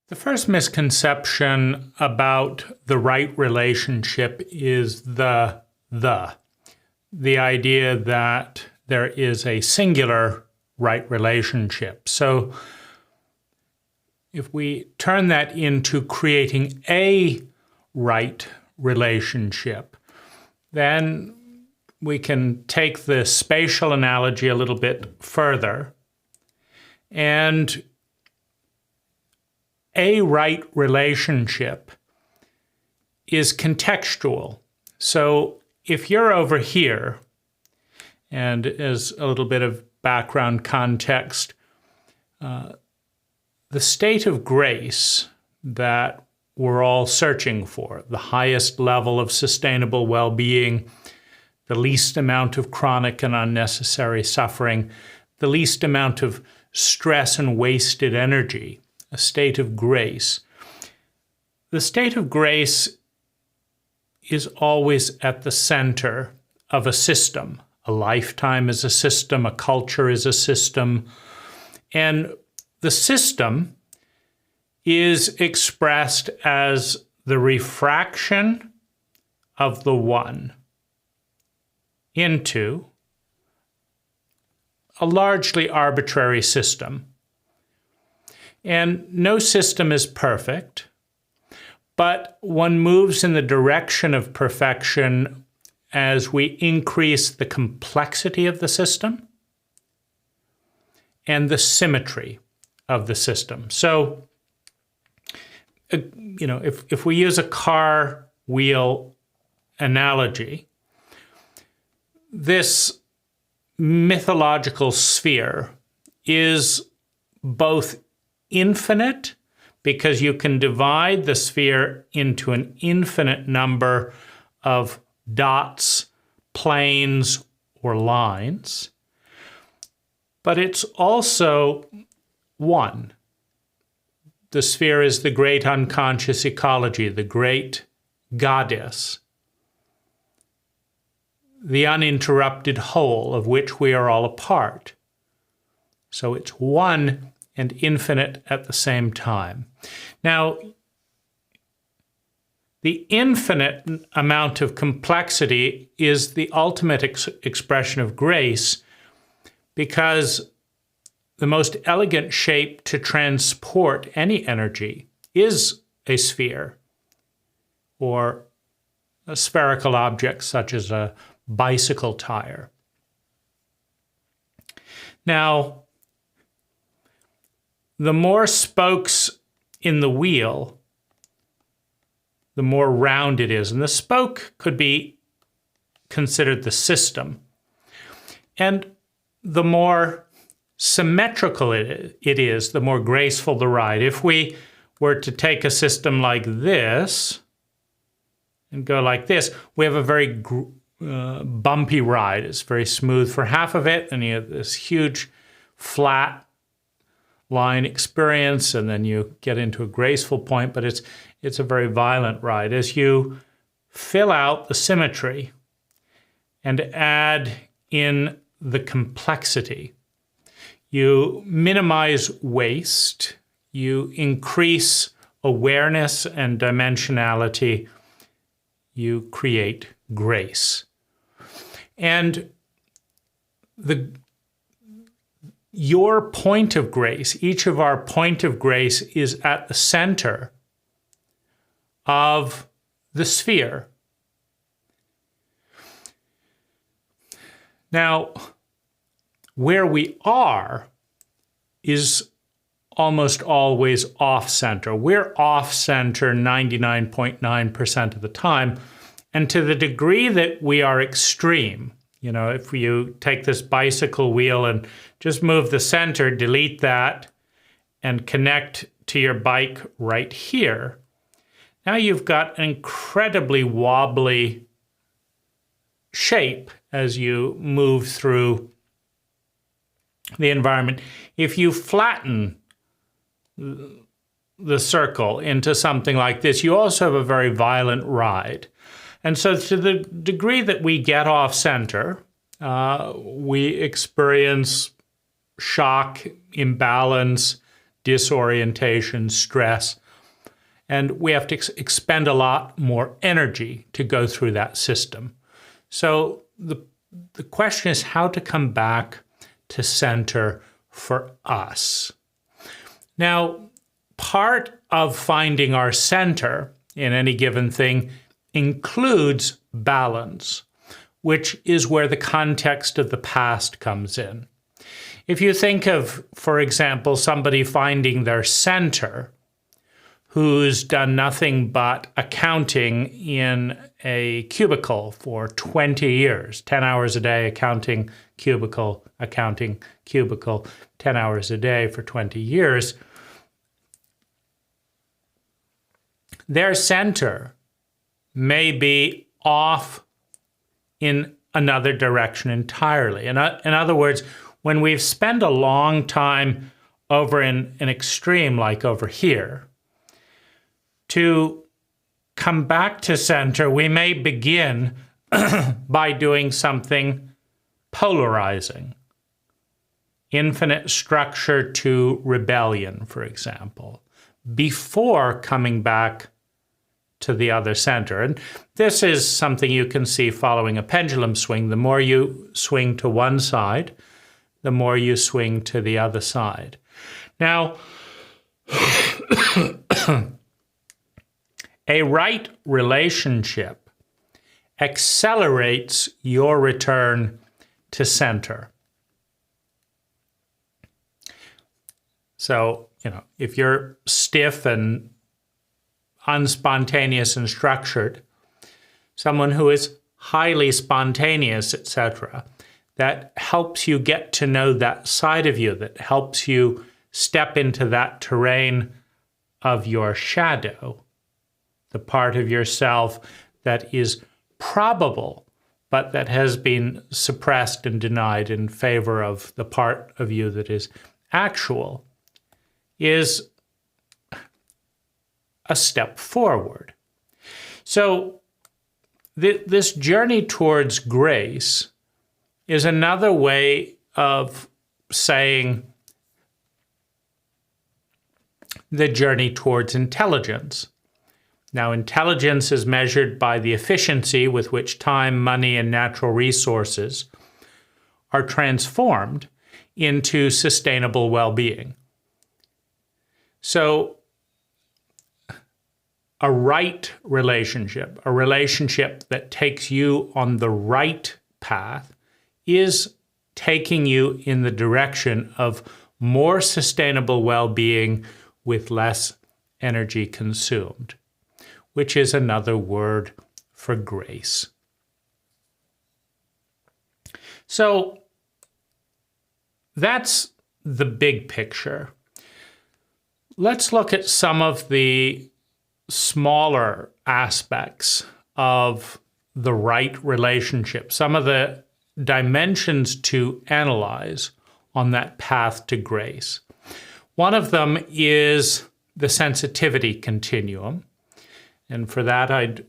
The first misconception about the right relationship is the idea that there is a singular right relationship. So if we turn that into creating a right relationship, then we can take the spatial analogy a little bit further. And a right relationship is contextual. So if you're over here, and as a little bit of background context, the state of grace that we're all searching for, the highest level of sustainable well-being, the least amount of chronic and unnecessary suffering, the least amount of stress and wasted energy, a state of grace. The state of grace is always at the center of a system. A lifetime is a system, a culture is a system, and the system is expressed as the refraction of the one into a largely arbitrary system. And no system is perfect, but one moves in the direction of perfection as we increase the complexity of the system and the symmetry of the system. So, if we use a car wheel analogy, this mythological sphere is both infinite, because you can divide the sphere into an infinite number of dots, planes, or lines, but it's also one. The sphere is the great unconscious ecology, the great goddess, the uninterrupted whole of which we are all a part. So it's one and infinite at the same time. Now, the infinite amount of complexity is the ultimate expression of grace, because the most elegant shape to transport any energy is a sphere or a spherical object such as a bicycle tire. Now, the more spokes in the wheel, the more round it is. And the spoke could be considered the system. And the more symmetrical it is, the more graceful the ride. If we were to take a system like this and go like this, we have a very bumpy ride. It's very smooth for half of it, and you have this huge flat line experience, and then you get into a graceful point, but it's a very violent ride. As you fill out the symmetry and add in the complexity, you minimize waste, you increase awareness and dimensionality, you create grace. And your point of grace, each of our point of grace, is at the center of the sphere. Now, where we are is almost always off-center. We're off-center 99.9% of the time. And to the degree that we are extreme, if you take this bicycle wheel and just move the center, delete that, and connect to your bike right here, now you've got an incredibly wobbly shape as you move through the environment. If you flatten the circle into something like this, you also have a very violent ride. And so to the degree that we get off center, we experience shock, imbalance, disorientation, stress, and we have to expend a lot more energy to go through that system. So the question is how to come back to center for us. Now, part of finding our center in any given thing includes balance, which is where the context of the past comes in. If you think of, for example, somebody finding their center who's done nothing but accounting in a cubicle for 20 years, 10 hours a day, accounting cubicle, 10 hours a day for 20 years, their center may be off in another direction entirely. In other words, when we've spent a long time over in an extreme like over here, to come back to center, we may begin by doing something polarizing. Infinite structure to rebellion, for example, before coming back to the other center. And this is something you can see following a pendulum swing. The more you swing to one side, the more you swing to the other side. Now, a right relationship accelerates your return to center. So, if you're stiff and unspontaneous and structured, someone who is highly spontaneous, etc., that helps you get to know that side of you, that helps you step into that terrain of your shadow, the part of yourself that is probable, but that has been suppressed and denied in favor of the part of you that is actual, is a step forward. So this journey towards grace is another way of saying the journey towards intelligence. Now, intelligence is measured by the efficiency with which time, money, and natural resources are transformed into sustainable well-being. So, a right relationship, a relationship that takes you on the right path, is taking you in the direction of more sustainable well-being with less energy consumed, which is another word for grace. So that's the big picture. Let's look at some of the smaller aspects of the right relationship, some of the dimensions to analyze on that path to grace. One of them is the sensitivity continuum. And for that, I'd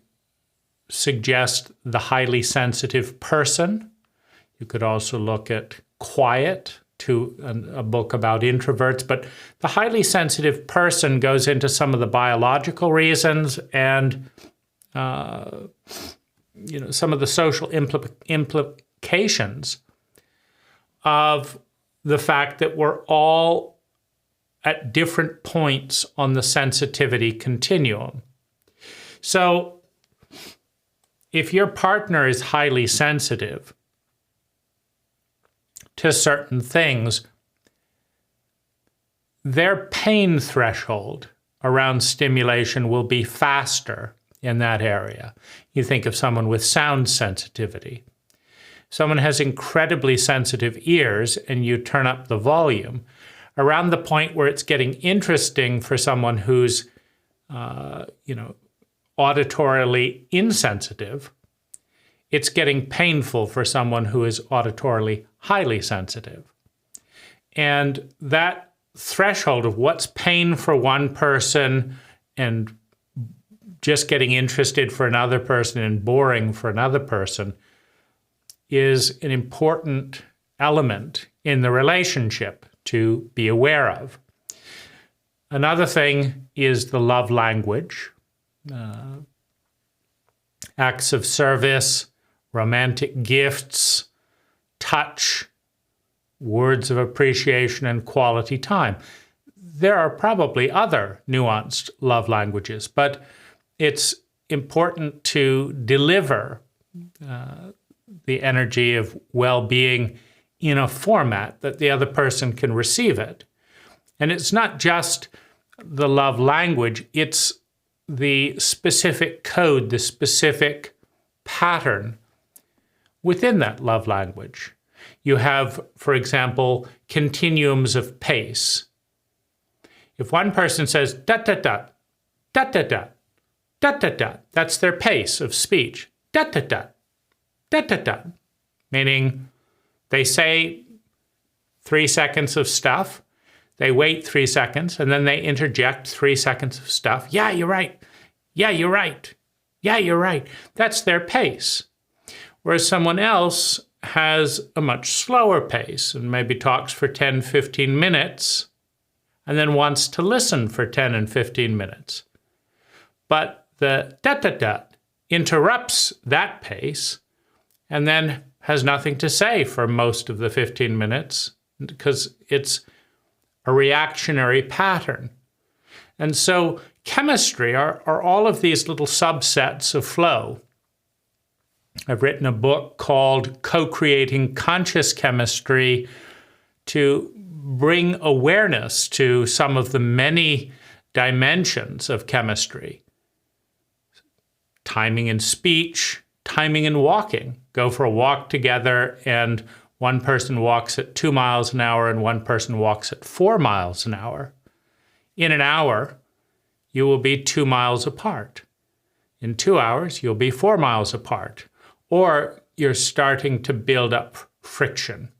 suggest the highly sensitive person. You could also look at Quiet, a book about introverts. But the highly sensitive person goes into some of the biological reasons and some of the social implications of the fact that we're all at different points on the sensitivity continuum. So if your partner is highly sensitive to certain things, their pain threshold around stimulation will be faster in that area. You think of someone with sound sensitivity. Someone has incredibly sensitive ears and you turn up the volume. Around the point where it's getting interesting for someone who's, auditorily insensitive, it's getting painful for someone who is auditorily highly sensitive. And that threshold of what's pain for one person and just getting interested for another person and boring for another person is an important element in the relationship to be aware of. Another thing is the love language. Acts of service, romantic gifts, touch, words of appreciation, and quality time. There are probably other nuanced love languages, but it's important to deliver the energy of well-being in a format that the other person can receive it. And it's not just the love language, it's the specific code, the specific pattern within that love language. You have, for example, continuums of pace. If one person says da-da-da, da-da-da, da-da-da, that's their pace of speech. Da-da-da, da-da-da, meaning they say 3 seconds of stuff, they wait 3 seconds, and then they interject 3 seconds of stuff. Yeah, you're right. Yeah, you're right. Yeah, you're right. That's their pace. Whereas someone else has a much slower pace and maybe talks for 10, 15 minutes and then wants to listen for 10 and 15 minutes. But the da-da-da interrupts that pace and then has nothing to say for most of the 15 minutes because it's a reactionary pattern. And so chemistry are all of these little subsets of flow. I've written a book called Co-Creating Conscious Chemistry to bring awareness to some of the many dimensions of chemistry. Timing in speech, timing in walking. Go for a walk together and one person walks at 2 miles an hour and one person walks at 4 miles an hour. In an hour, you will be 2 miles apart. In 2 hours, you'll be 4 miles apart. Or you're starting to build up friction.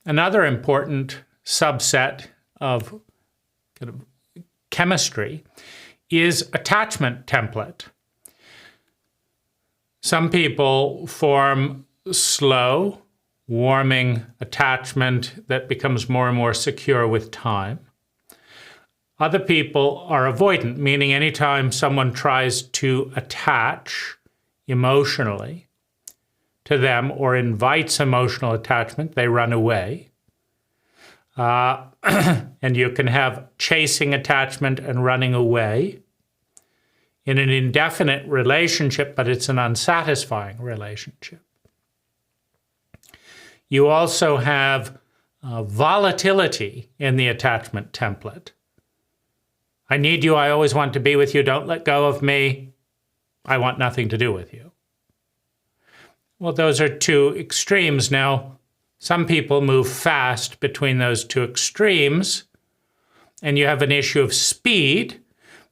Another important subset of chemistry is attachment template. Some people form slow, warming attachment that becomes more and more secure with time. Other people are avoidant, meaning anytime someone tries to attach emotionally to them or invites emotional attachment, they run away. And you can have chasing attachment and running away in an indefinite relationship, but it's an unsatisfying relationship. You also have volatility in the attachment template. I need you, I always want to be with you, don't let go of me, I want nothing to do with you. Well, those are two extremes. Now, some people move fast between those two extremes, and you have an issue of speed,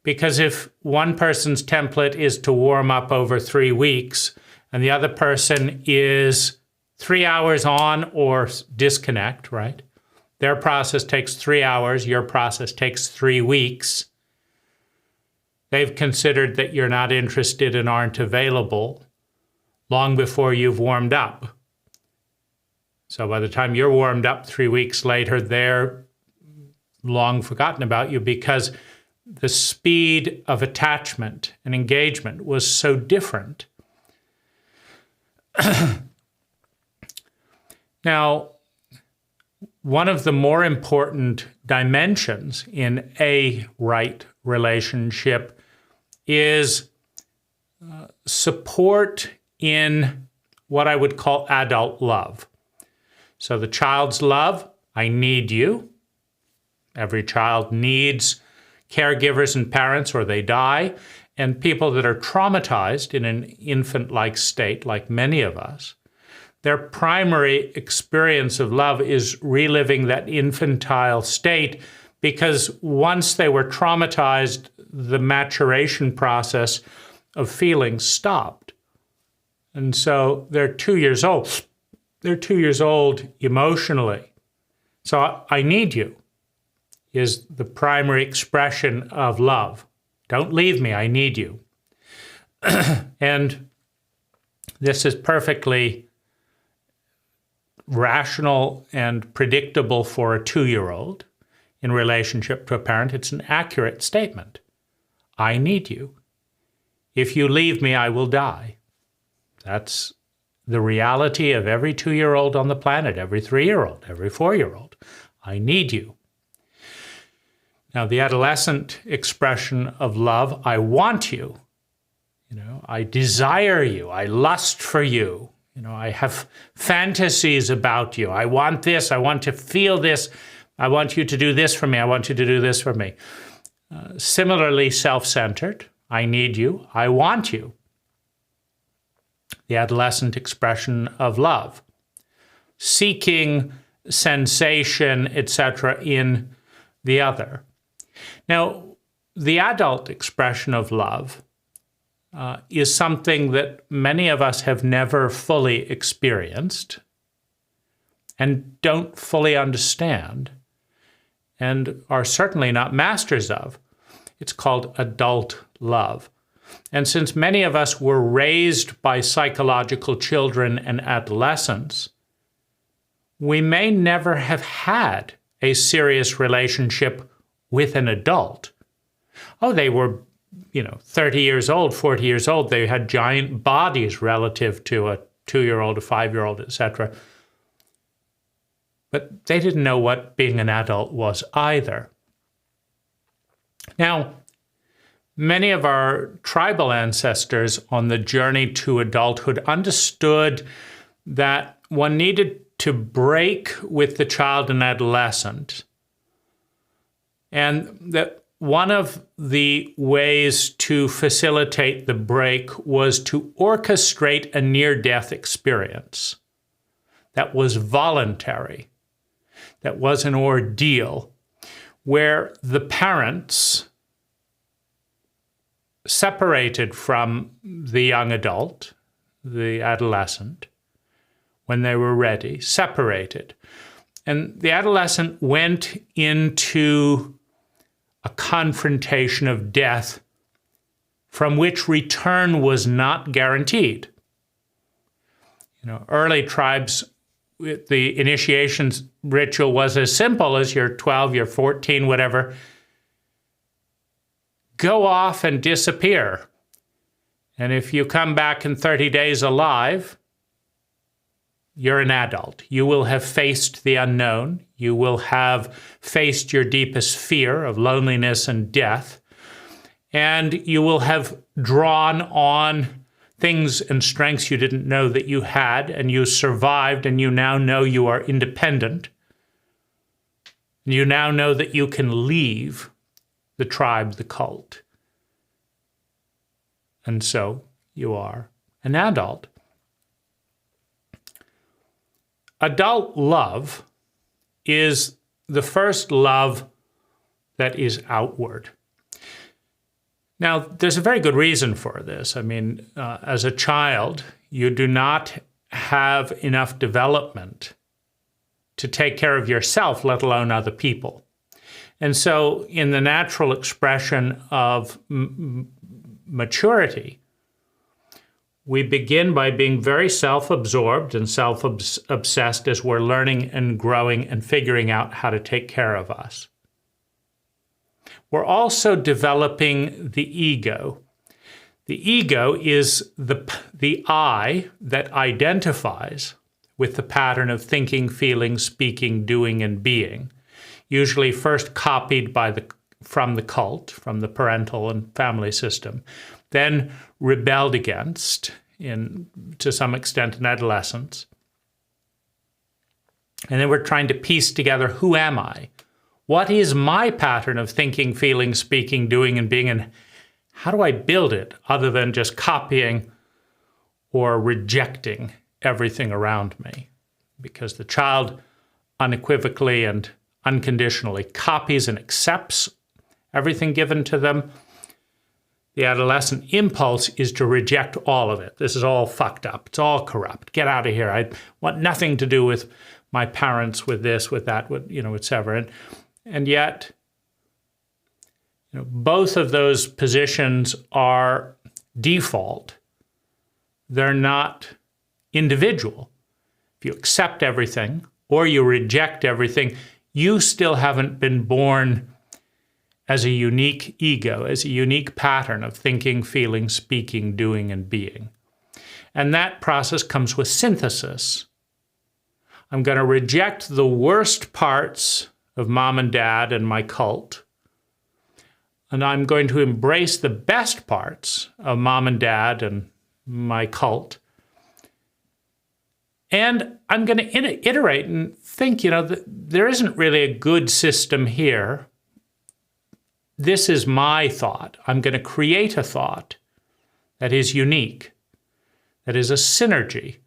because if one person's template is to warm up over 3 weeks, and the other person is 3 hours on or disconnect, right? Their process takes 3 hours, your process takes 3 weeks. They've considered that you're not interested and aren't available long before you've warmed up. So by the time you're warmed up 3 weeks later, they're long forgotten about you because the speed of attachment and engagement was so different. Now, one of the more important dimensions in a right relationship is support in what I would call adult love. So the child's love, I need you. Every child needs caregivers and parents or they die. And people that are traumatized in an infant-like state, like many of us, their primary experience of love is reliving that infantile state because once they were traumatized, the maturation process of feelings stopped. And so they're 2 years old. They're 2 years old emotionally. So I need you is the primary expression of love. Don't leave me, I need you. And this is perfectly rational and predictable for a 2-year-old. in relationship to a parent, it's an accurate statement. I need you. If you leave me, I will die. That's the reality of every 2-year-old on the planet, every 3-year-old, every 4-year-old. I need you. Now, the adolescent expression of love, I want you. I desire you. I lust for you. I have fantasies about you. I want this. I want to feel this. I want you to do this for me. I want you to do this for me. Similarly self-centered. I need you. I want you. The adolescent expression of love. Seeking sensation, etc., in the other. Now, the adult expression of love is something that many of us have never fully experienced and don't fully understand and are certainly not masters of. It's called adult love. And since many of us were raised by psychological children and adolescents, we may never have had a serious relationship with an adult. Oh, they were 30 years old, 40 years old. They had giant bodies relative to a 2-year-old, a 5-year-old, etc. But they didn't know what being an adult was either. Now, many of our tribal ancestors on the journey to adulthood understood that one needed to break with the child and adolescent, and that one of the ways to facilitate the break was to orchestrate a near-death experience that was voluntary, that was an ordeal, where the parents separated from the young adult, the adolescent, when they were ready, separated. And the adolescent went into a confrontation of death from which return was not guaranteed. Early tribes, the initiation ritual was as simple as you're 12, you're 14, whatever. Go off and disappear. And if you come back in 30 days alive, you're an adult. You will have faced the unknown. You will have faced your deepest fear of loneliness and death. And you will have drawn on things and strengths you didn't know that you had, and you survived, and you now know you are independent. You now know that you can leave the tribe, the cult. And so you are an adult. Adult love is the first love that is outward. Now, there's a very good reason for this. As a child, you do not have enough development to take care of yourself, let alone other people. And so in the natural expression of maturity, we begin by being very self-absorbed and self-obsessed as we're learning and growing and figuring out how to take care of us. We're also developing the ego. The ego is the I that identifies with the pattern of thinking, feeling, speaking, doing, and being, usually first copied from the cult, from the parental and family system, then rebelled against, to some extent, in adolescence. And then we're trying to piece together, who am I? What is my pattern of thinking, feeling, speaking, doing, and being, and how do I build it other than just copying or rejecting everything around me? Because the child unequivocally and unconditionally copies and accepts everything given to them. The adolescent impulse is to reject all of it. This is all fucked up. It's all corrupt. Get out of here. I want nothing to do with my parents, with this, with that, with, etc. And yet, both of those positions are default. They're not individual. If you accept everything or you reject everything, You still haven't been born as a unique ego, as a unique pattern of thinking, feeling, speaking, doing, and being. And that process comes with synthesis. I'm going to reject the worst parts of mom and dad and my cult, and I'm going to embrace the best parts of mom and dad and my cult. And I'm going to iterate and think, there isn't really a good system here. This is my thought. I'm going to create a thought that is unique, that is a synergy,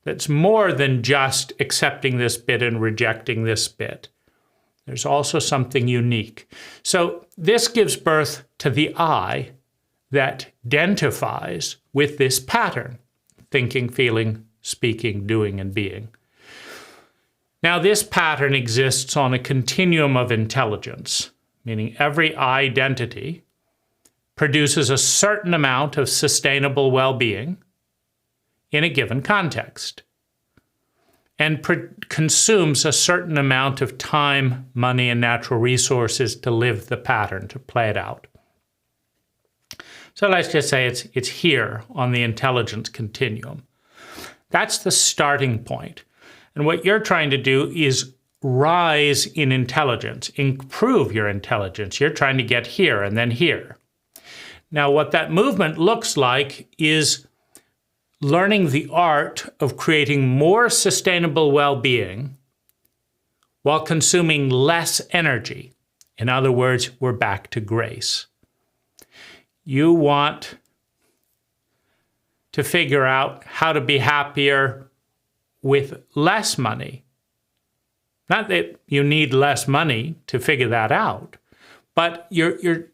that's more than just accepting this bit and rejecting this bit. There's also something unique. So this gives birth to the I that identifies with this pattern, thinking, feeling, speaking, doing, and being. Now, this pattern exists on a continuum of intelligence, meaning every identity produces a certain amount of sustainable well-being in a given context and consumes a certain amount of time, money, and natural resources to live the pattern, to play it out. So let's just say it's here on the intelligence continuum. That's the starting point. And what you're trying to do is rise in intelligence, improve your intelligence. You're trying to get here and then here. Now, what that movement looks like is learning the art of creating more sustainable well-being while consuming less energy. In other words, we're back to grace. You want to figure out how to be happier with less money. Not that you need less money to figure that out, but you're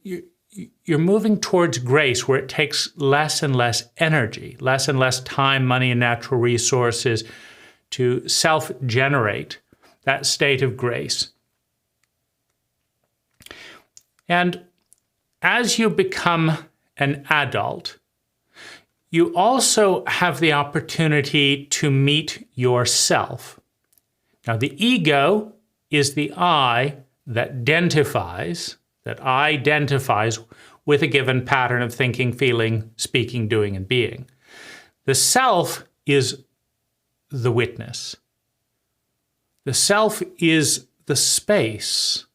moving towards grace where it takes less and less energy, less and less time, money, and natural resources to self-generate that state of grace. And as you become an adult, you also have the opportunity to meet yourself. Now, the ego is the I that identifies with a given pattern of thinking, feeling, speaking, doing, and being. The self is the witness. The self is the space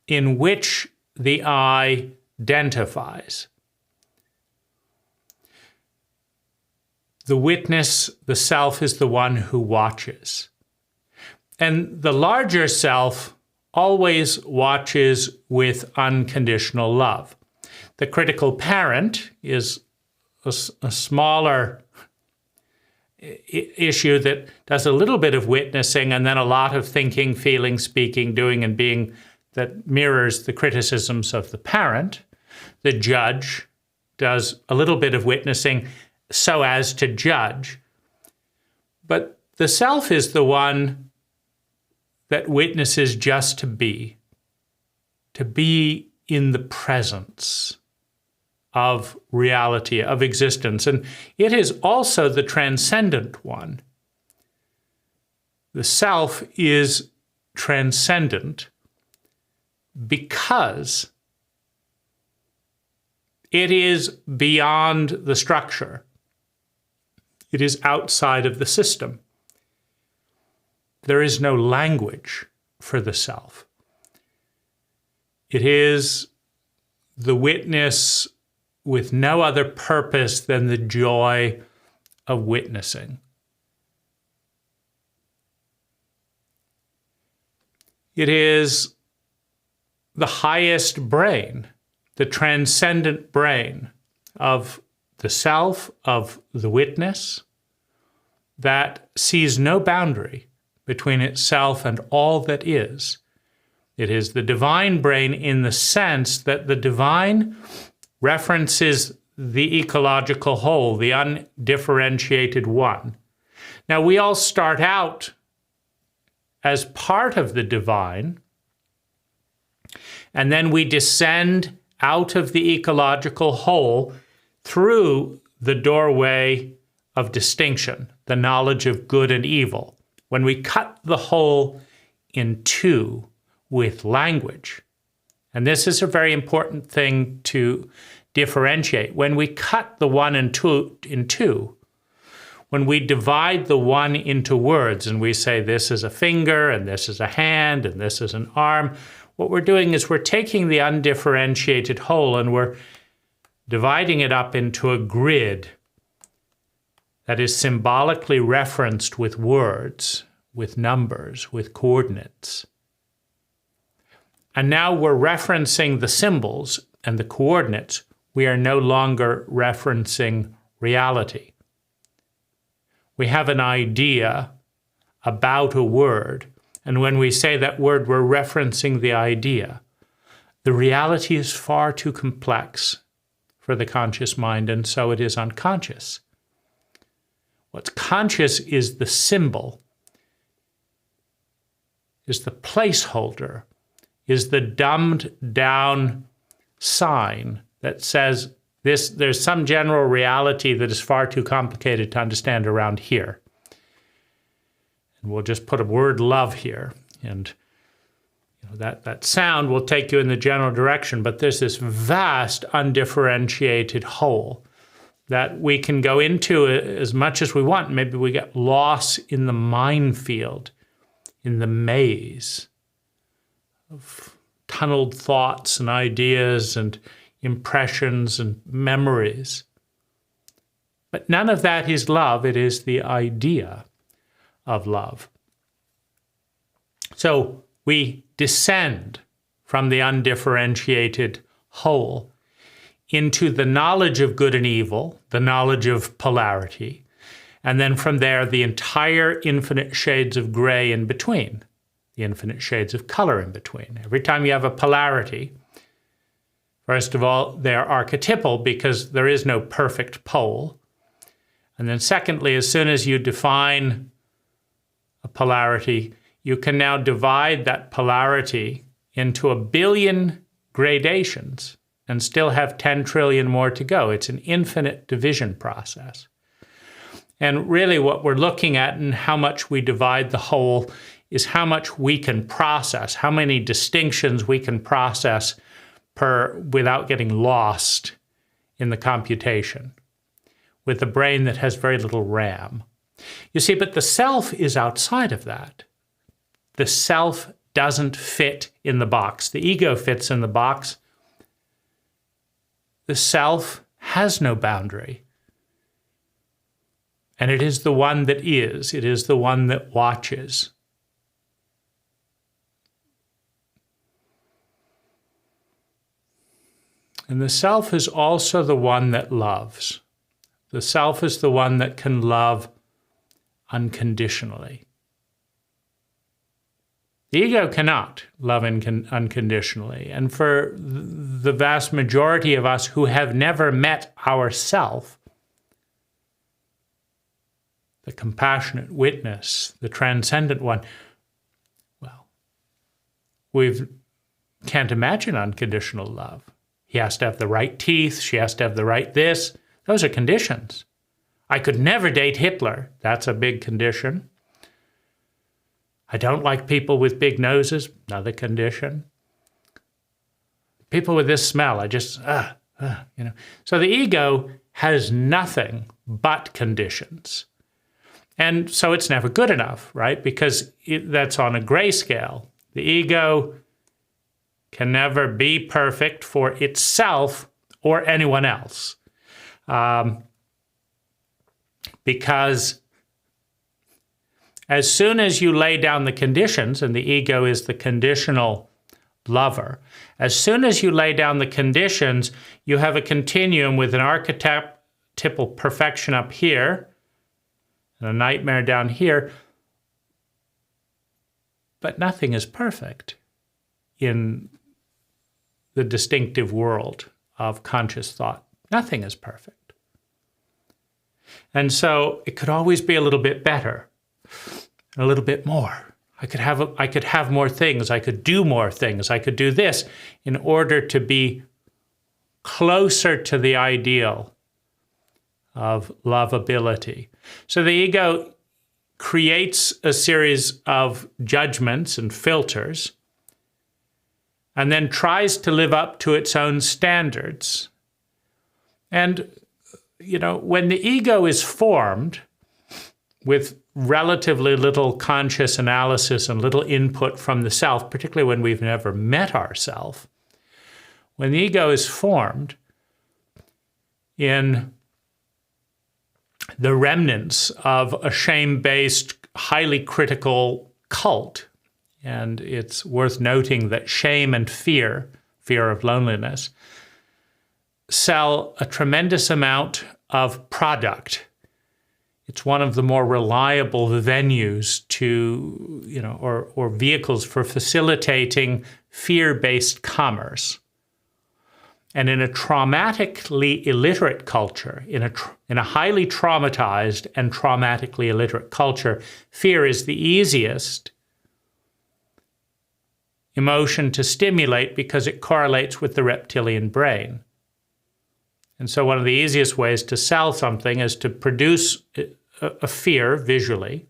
in which the I identifies. The witness, the self, is the one who watches. And the larger self always watches with unconditional love. The critical parent is a smaller issue that does a little bit of witnessing and then a lot of thinking, feeling, speaking, doing, and being that mirrors the criticisms of the parent. The judge does a little bit of witnessing so as to judge. But the self is the one that witnesses just to be in the presence of reality, of existence. And it is also the transcendent one. The self is transcendent because it is beyond the structure. It is outside of the system. There is no language for the self. It is the witness with no other purpose than the joy of witnessing. It is the highest brain, the transcendent brain of the self, of the witness, that sees no boundary between itself and all that is. It is the divine brain in the sense that the divine references the ecological whole, the undifferentiated one. Now, we all start out as part of the divine, and then we descend out of the ecological whole through the doorway of distinction, the knowledge of good and evil. When we cut the whole in two, with language. And this is a very important thing to differentiate. When we cut the one in two, when we divide the one into words and we say this is a finger and this is a hand and this is an arm, what we're doing is we're taking the undifferentiated whole and we're dividing it up into a grid that is symbolically referenced with words, with numbers, with coordinates. And now we're referencing the symbols and the coordinates. We are no longer referencing reality. We have an idea about a word, and when we say that word, we're referencing the idea. The reality is far too complex for the conscious mind, and so it is unconscious. What's conscious is the symbol, is the placeholder, is the dumbed down sign that says there's some general reality that is far too complicated to understand around here. And we'll just put a word love here, and that sound will take you in the general direction, but there's this vast undifferentiated whole that we can go into as much as we want. Maybe we get lost in the minefield, in the maze of tunneled thoughts and ideas and impressions and memories. But none of that is love. It is the idea of love. So we descend from the undifferentiated whole into the knowledge of good and evil, the knowledge of polarity, and then from there, the entire infinite shades of gray in between, the infinite shades of color in between. Every time you have a polarity, first of all, they're archetypal because there is no perfect pole. And then secondly, as soon as you define a polarity, you can now divide that polarity into 1 billion gradations and still have 10 trillion more to go. It's an infinite division process. And really what we're looking at and how much we divide the whole is how much we can process, how many distinctions we can process without getting lost in the computation with a brain that has very little RAM. You see, but the self is outside of that. The self doesn't fit in the box. The ego fits in the box. The self has no boundary. And it is the one that is. It is the one that watches. And the self is also the one that loves. The self is the one that can love unconditionally. The ego cannot love unconditionally. And for the vast majority of us who have never met ourself, the compassionate witness, the transcendent one, well, we can't imagine unconditional love. He has to have the right teeth. She has to have the right this. Those are conditions. I could never date Hitler. That's a big condition. I don't like people with big noses. Another condition. People with this smell. I just, So the ego has nothing but conditions. And so it's never good enough, right? Because that's on a grayscale. The ego can never be perfect for itself or anyone else. Because as soon as you lay down the conditions, and the ego is the conditional lover, as soon as you lay down the conditions, you have a continuum with an archetypal perfection up here, and a nightmare down here, but nothing is perfect in the distinctive world of conscious thought. Nothing is perfect. And so it could always be a little bit better, a little bit more. I could have more things. I could do more things. I could do this in order to be closer to the ideal of lovability. So the ego creates a series of judgments and filters and then tries to live up to its own standards. And, when the ego is formed with relatively little conscious analysis and little input from the self, particularly when we've never met ourself, when the ego is formed in the remnants of a shame-based, highly critical cult, and it's worth noting that shame and fear of loneliness, sell a tremendous amount of product. It's one of the more reliable venues to, or vehicles for facilitating fear-based commerce. And in a traumatically illiterate culture, in a highly traumatized and traumatically illiterate culture, fear is the easiest emotion to stimulate because it correlates with the reptilian brain. And so one of the easiest ways to sell something is to produce a fear visually.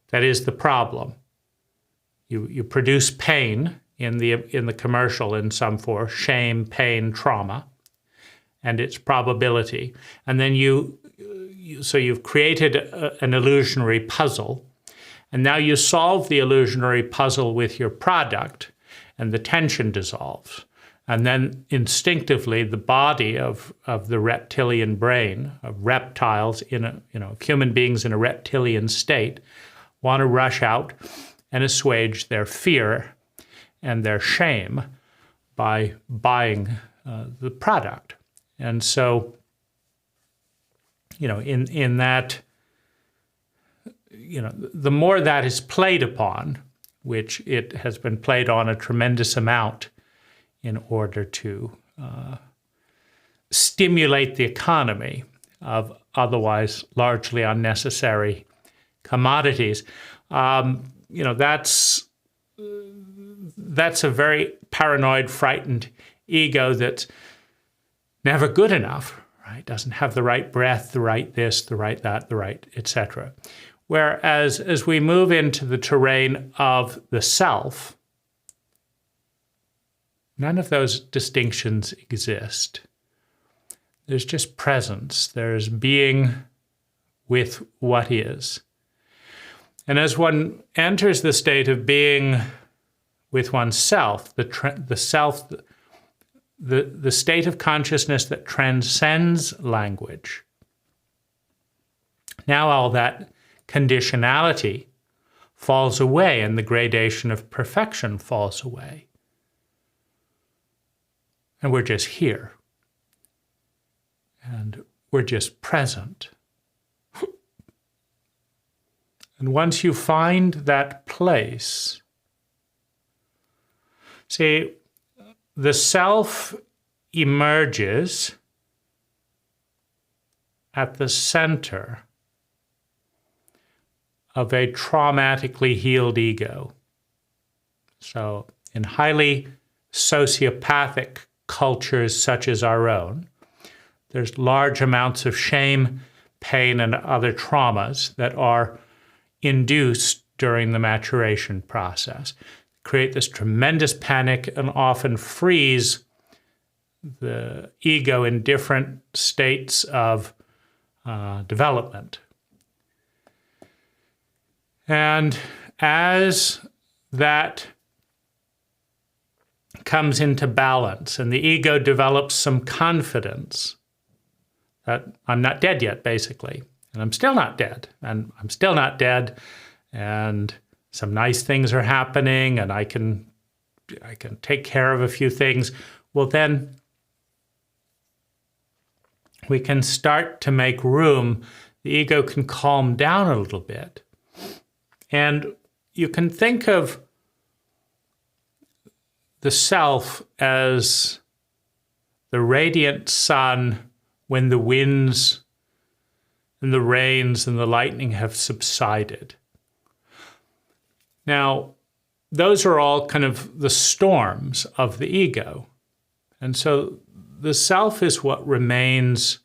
That is the problem. You produce pain in the commercial in some form, shame, pain, trauma, and its probability. And then so you've created an illusionary puzzle, and now you solve the illusionary puzzle with your product, and the tension dissolves. And then instinctively, the body of the reptilian brain, of reptiles of human beings in a reptilian state, want to rush out and assuage their fear and their shame by buying the product. And so, in that, the more that is played upon, which it has been played on a tremendous amount in order to stimulate the economy of otherwise largely unnecessary commodities, that's a very paranoid, frightened ego that's never good enough, right? Doesn't have the right breath, the right this, the right that, the right, etc. Whereas as we move into the terrain of the self, none of those distinctions exist. There's just presence. There's being with what is. And as one enters the state of being with oneself, the state of consciousness that transcends language, now all that conditionality falls away and the gradation of perfection falls away. And we're just here. And we're just present. And once you find that place, see, the self emerges at the center of a traumatically healed ego. So in highly sociopathic cultures such as our own, there's large amounts of shame, pain, and other traumas that are induced during the maturation process, create this tremendous panic and often freeze the ego in different states of development. And as that comes into balance and the ego develops some confidence that I'm not dead yet, basically, and I'm still not dead, and I'm still not dead, and some nice things are happening, and I can take care of a few things, well, then we can start to make room. The ego can calm down a little bit. And you can think of the self as the radiant sun when the winds and the rains and the lightning have subsided. Now, those are all kind of the storms of the ego. And so the self is what remains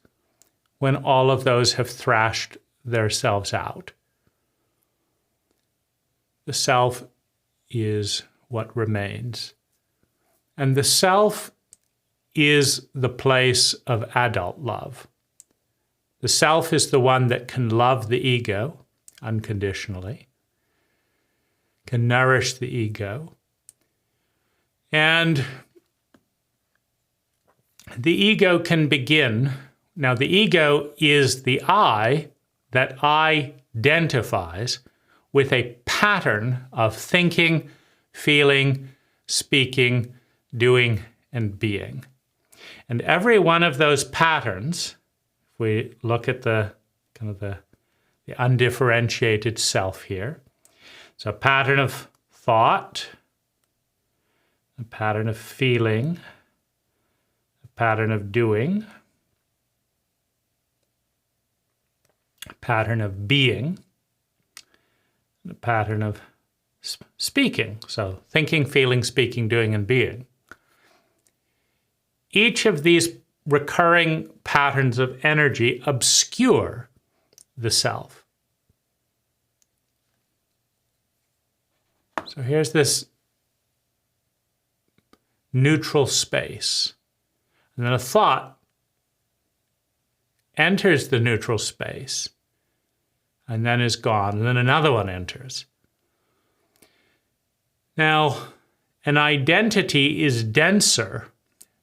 when all of those have thrashed themselves out. The self is what remains. And the self is the place of adult love. The self is the one that can love the ego unconditionally, can nourish the ego. And the ego can begin. Now, the ego is the I that identifies with a pattern of thinking, feeling, speaking, doing, and being. And every one of those patterns, if we look at the kind of the undifferentiated self here, so a pattern of thought, a pattern of feeling, a pattern of doing, a pattern of being, and a pattern of speaking. So thinking, feeling, speaking, doing, and being. Each of these recurring patterns of energy obscure the self. So here's this neutral space. And then a thought enters the neutral space and then is gone. And then another one enters. Now, an identity is denser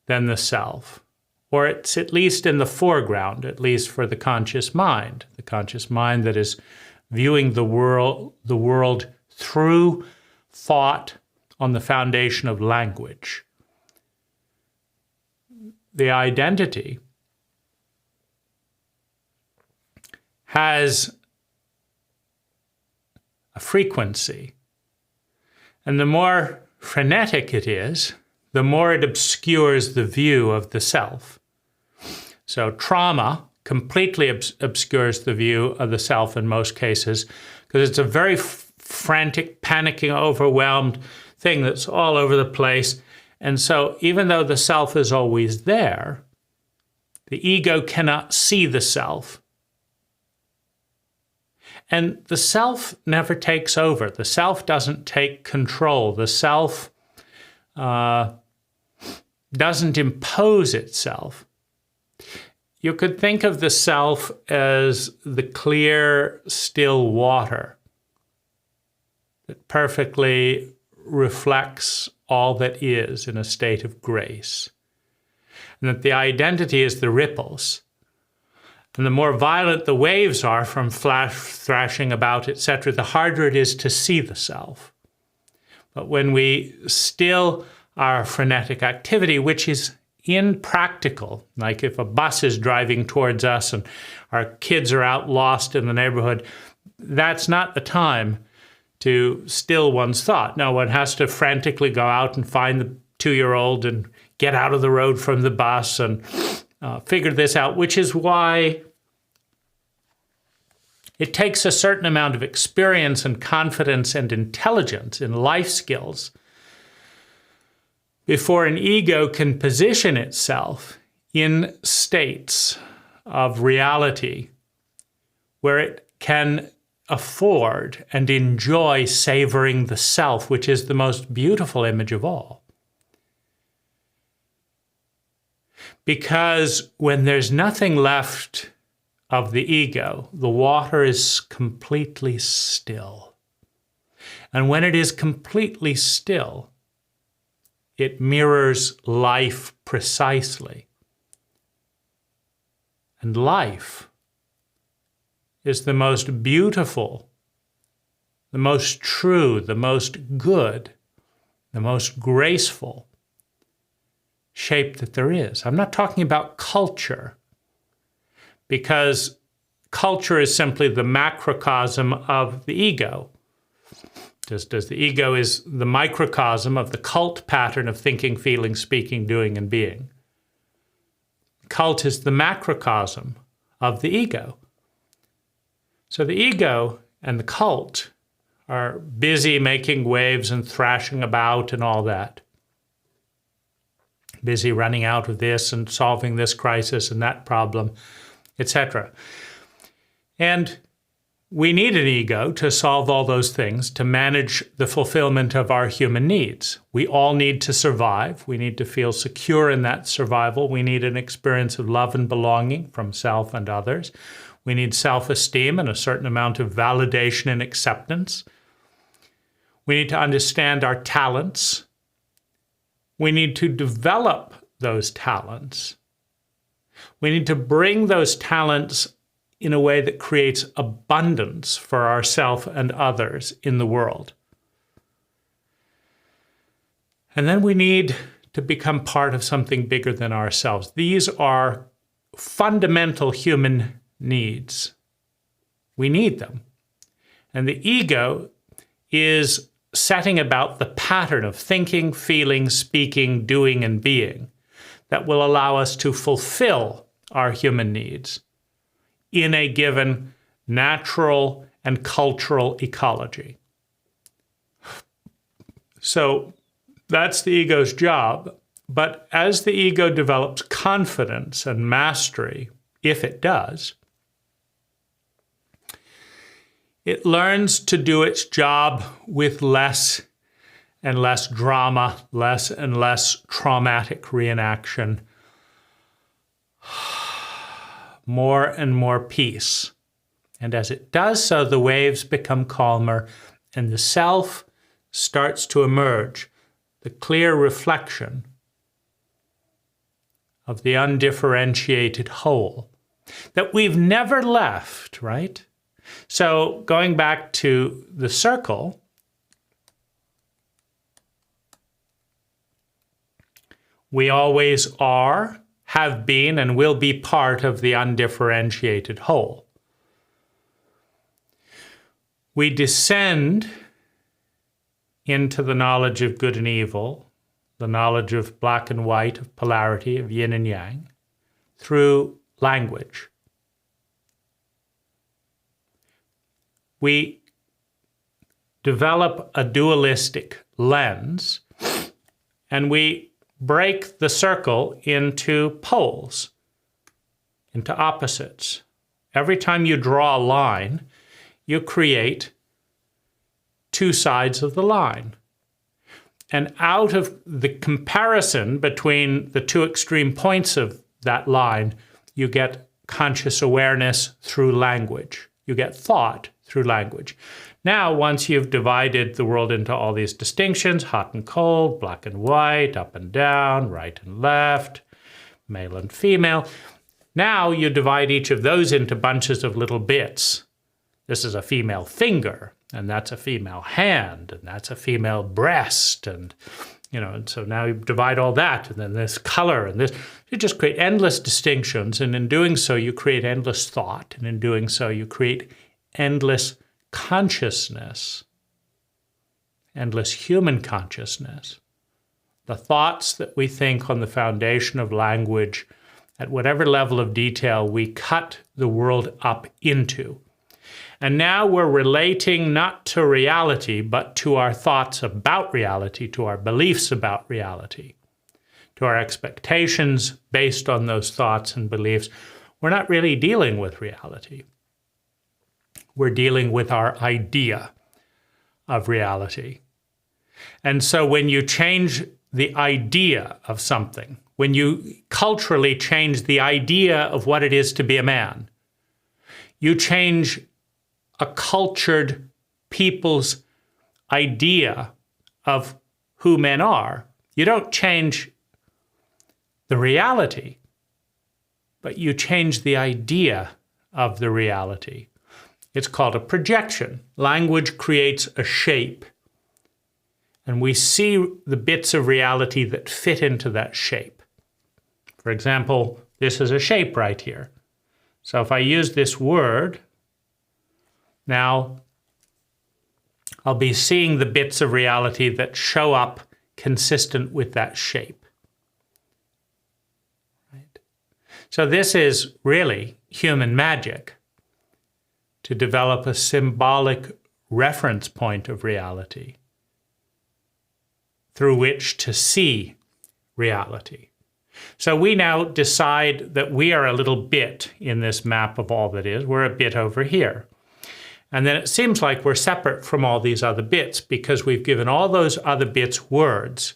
than the self, or it's at least in the foreground, at least for the conscious mind that is viewing the world through thought on the foundation of language. The identity has a frequency, and the more frenetic it is, the more it obscures the view of the self. So trauma completely obscures the view of the self in most cases, because it's a very frantic, panicking, overwhelmed thing that's all over the place. And so even though the self is always there, the ego cannot see the self. And the self never takes over. The self doesn't take control. The self doesn't impose itself. You could think of the self as the clear, still water that perfectly reflects all that is in a state of grace. And that the identity is the ripples. And the more violent the waves are from thrashing about, etc., the harder it is to see the self. But when we still our frenetic activity, which is impractical, like if a bus is driving towards us and our kids are out lost in the neighborhood, that's not the time to still one's thought. No, one has to frantically go out and find the 2-year-old and get out of the road from the bus and figure this out, which is why it takes a certain amount of experience and confidence and intelligence in life skills before an ego can position itself in states of reality where it can afford and enjoy savoring the self, which is the most beautiful image of all. Because when there's nothing left of the ego, the water is completely still. And when it is completely still, it mirrors life precisely. And life is the most beautiful, the most true, the most good, the most graceful shape that there is. I'm not talking about culture, because culture is simply the macrocosm of the ego. Just as the ego is the microcosm of the cult pattern of thinking, feeling, speaking, doing, and being. Cult is the macrocosm of the ego. So the ego and the cult are busy making waves and thrashing about and all that. Busy running out of this and solving this crisis and that problem, etc. And we need an ego to solve all those things, to manage the fulfillment of our human needs. We all need to survive. We need to feel secure in that survival. We need an experience of love and belonging from self and others. We need self-esteem and a certain amount of validation and acceptance. We need to understand our talents. We need to develop those talents. We need to bring those talents in a way that creates abundance for ourselves and others in the world. And then we need to become part of something bigger than ourselves. These are fundamental human needs. We need them. And the ego is setting about the pattern of thinking, feeling, speaking, doing, and being that will allow us to fulfill our human needs in a given natural and cultural ecology. So that's the ego's job. But as the ego develops confidence and mastery, if it does, it learns to do its job with less and less drama, less and less traumatic reenaction, more and more peace. And as it does so, the waves become calmer and the self starts to emerge, the clear reflection of the undifferentiated whole that we've never left, right? So going back to the circle, we always are, have been, and will be part of the undifferentiated whole. We descend into the knowledge of good and evil, the knowledge of black and white, of polarity, of yin and yang, through language. We develop a dualistic lens, and we break the circle into poles, into opposites. Every time you draw a line, you create two sides of the line. And out of the comparison between the two extreme points of that line, you get conscious awareness through language. You get thought through language. Now, once you've divided the world into all these distinctions, hot and cold, black and white, up and down, right and left, male and female, now you divide each of those into bunches of little bits. This is a female finger, and that's a female hand, and that's a female breast, and and so now you divide all that, and then this color, and this. You just create endless distinctions, and in doing so, you create endless thought, and in doing so, you create endless consciousness, endless human consciousness. The thoughts that we think on the foundation of language, at whatever level of detail we cut the world up into. And now we're relating not to reality, but to our thoughts about reality, to our beliefs about reality, to our expectations based on those thoughts and beliefs. We're not really dealing with reality. We're dealing with our idea of reality. And so when you change the idea of something, when you culturally change the idea of what it is to be a man, you change a cultured people's idea of who men are. You don't change the reality, but you change the idea of the reality. It's called a projection. Language creates a shape, and we see the bits of reality that fit into that shape. For example, this is a shape right here. So if I use this word, now I'll be seeing the bits of reality that show up consistent with that shape. Right? So this is really human magic, to develop a symbolic reference point of reality through which to see reality. So we now decide that we are a little bit in this map of all that is. We're a bit over here. And then it seems like we're separate from all these other bits because we've given all those other bits words.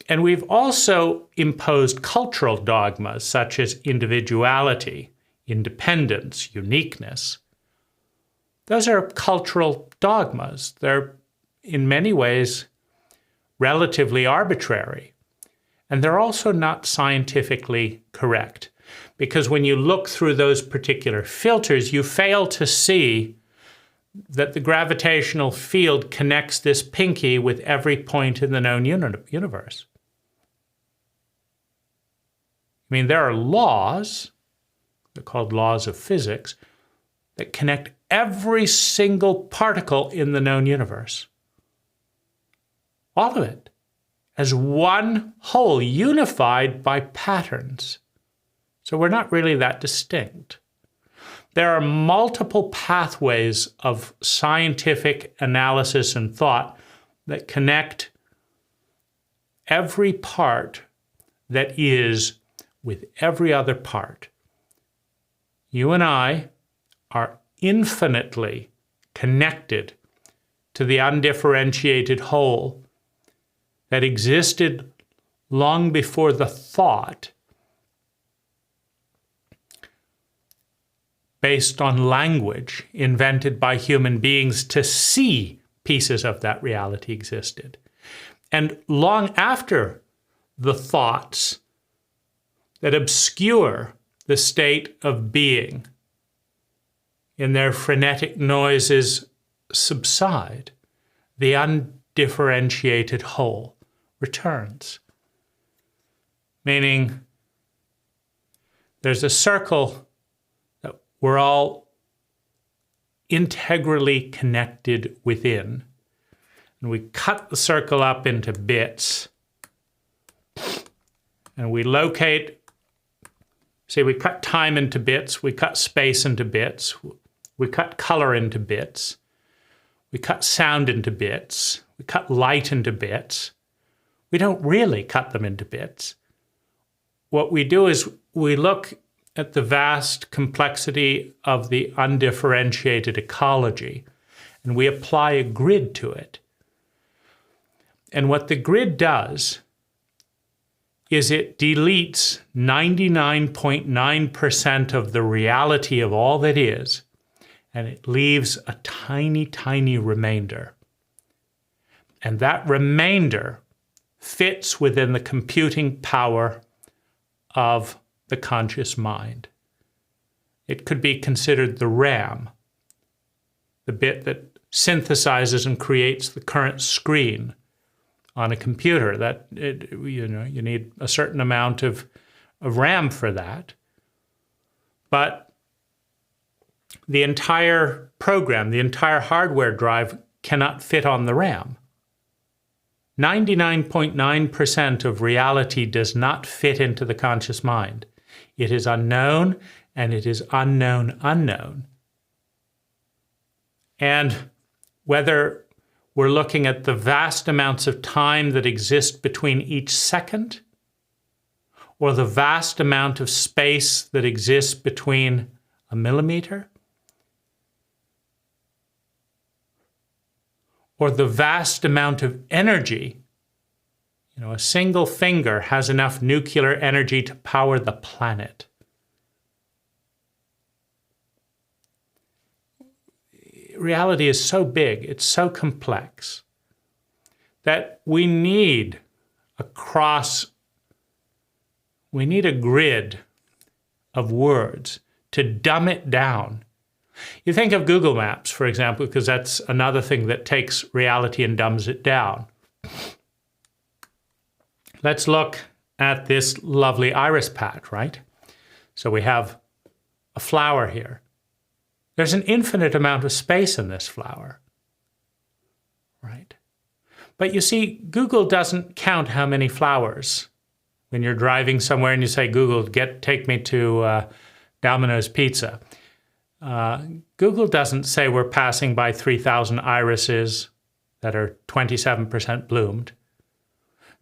And we've also imposed cultural dogmas such as individuality, independence, uniqueness. Those are cultural dogmas. They're in many ways relatively arbitrary. And they're also not scientifically correct. Because when you look through those particular filters, you fail to see that the gravitational field connects this pinky with every point in the known universe. I mean, there are laws, they're called laws of physics, that connect every single particle in the known universe. All of it as one whole, unified by patterns. So we're not really that distinct. There are multiple pathways of scientific analysis and thought that connect every part that is with every other part. You and I are infinitely connected to the undifferentiated whole that existed long before the thought based on language invented by human beings to see pieces of that reality existed. And long after the thoughts that obscure the state of being in their frenetic noises subside, the undifferentiated whole returns. Meaning, there's a circle that we're all integrally connected within. And we cut the circle up into bits. And we locate, see, we cut time into bits, we cut space into bits, we cut color into bits, we cut sound into bits, we cut light into bits. We don't really cut them into bits. What we do is we look at the vast complexity of the undifferentiated ecology, and we apply a grid to it. And what the grid does is it deletes 99.9% of the reality of all that is, and it leaves a tiny, tiny remainder. And that remainder fits within the computing power of the conscious mind. It could be considered the RAM, the bit that synthesizes and creates the current screen on a computer. That you need a certain amount of RAM for that. But the entire program, the entire hardware drive cannot fit on the RAM. 99.9% of reality does not fit into the conscious mind. It is unknown, and it is unknown. And whether we're looking at the vast amounts of time that exist between each second, or the vast amount of space that exists between a millimeter, or the vast amount of energy. A single finger has enough nuclear energy to power the planet. Reality is so big, it's so complex, that we need a grid of words to dumb it down. You think of Google Maps, for example, because that's another thing that takes reality and dumbs it down. Let's look at this lovely iris patch, right? So we have a flower here. There's an infinite amount of space in this flower, right? But you see, Google doesn't count how many flowers. When you're driving somewhere and you say, Google, take me to Domino's Pizza. Google doesn't say we're passing by 3,000 irises that are 27% bloomed.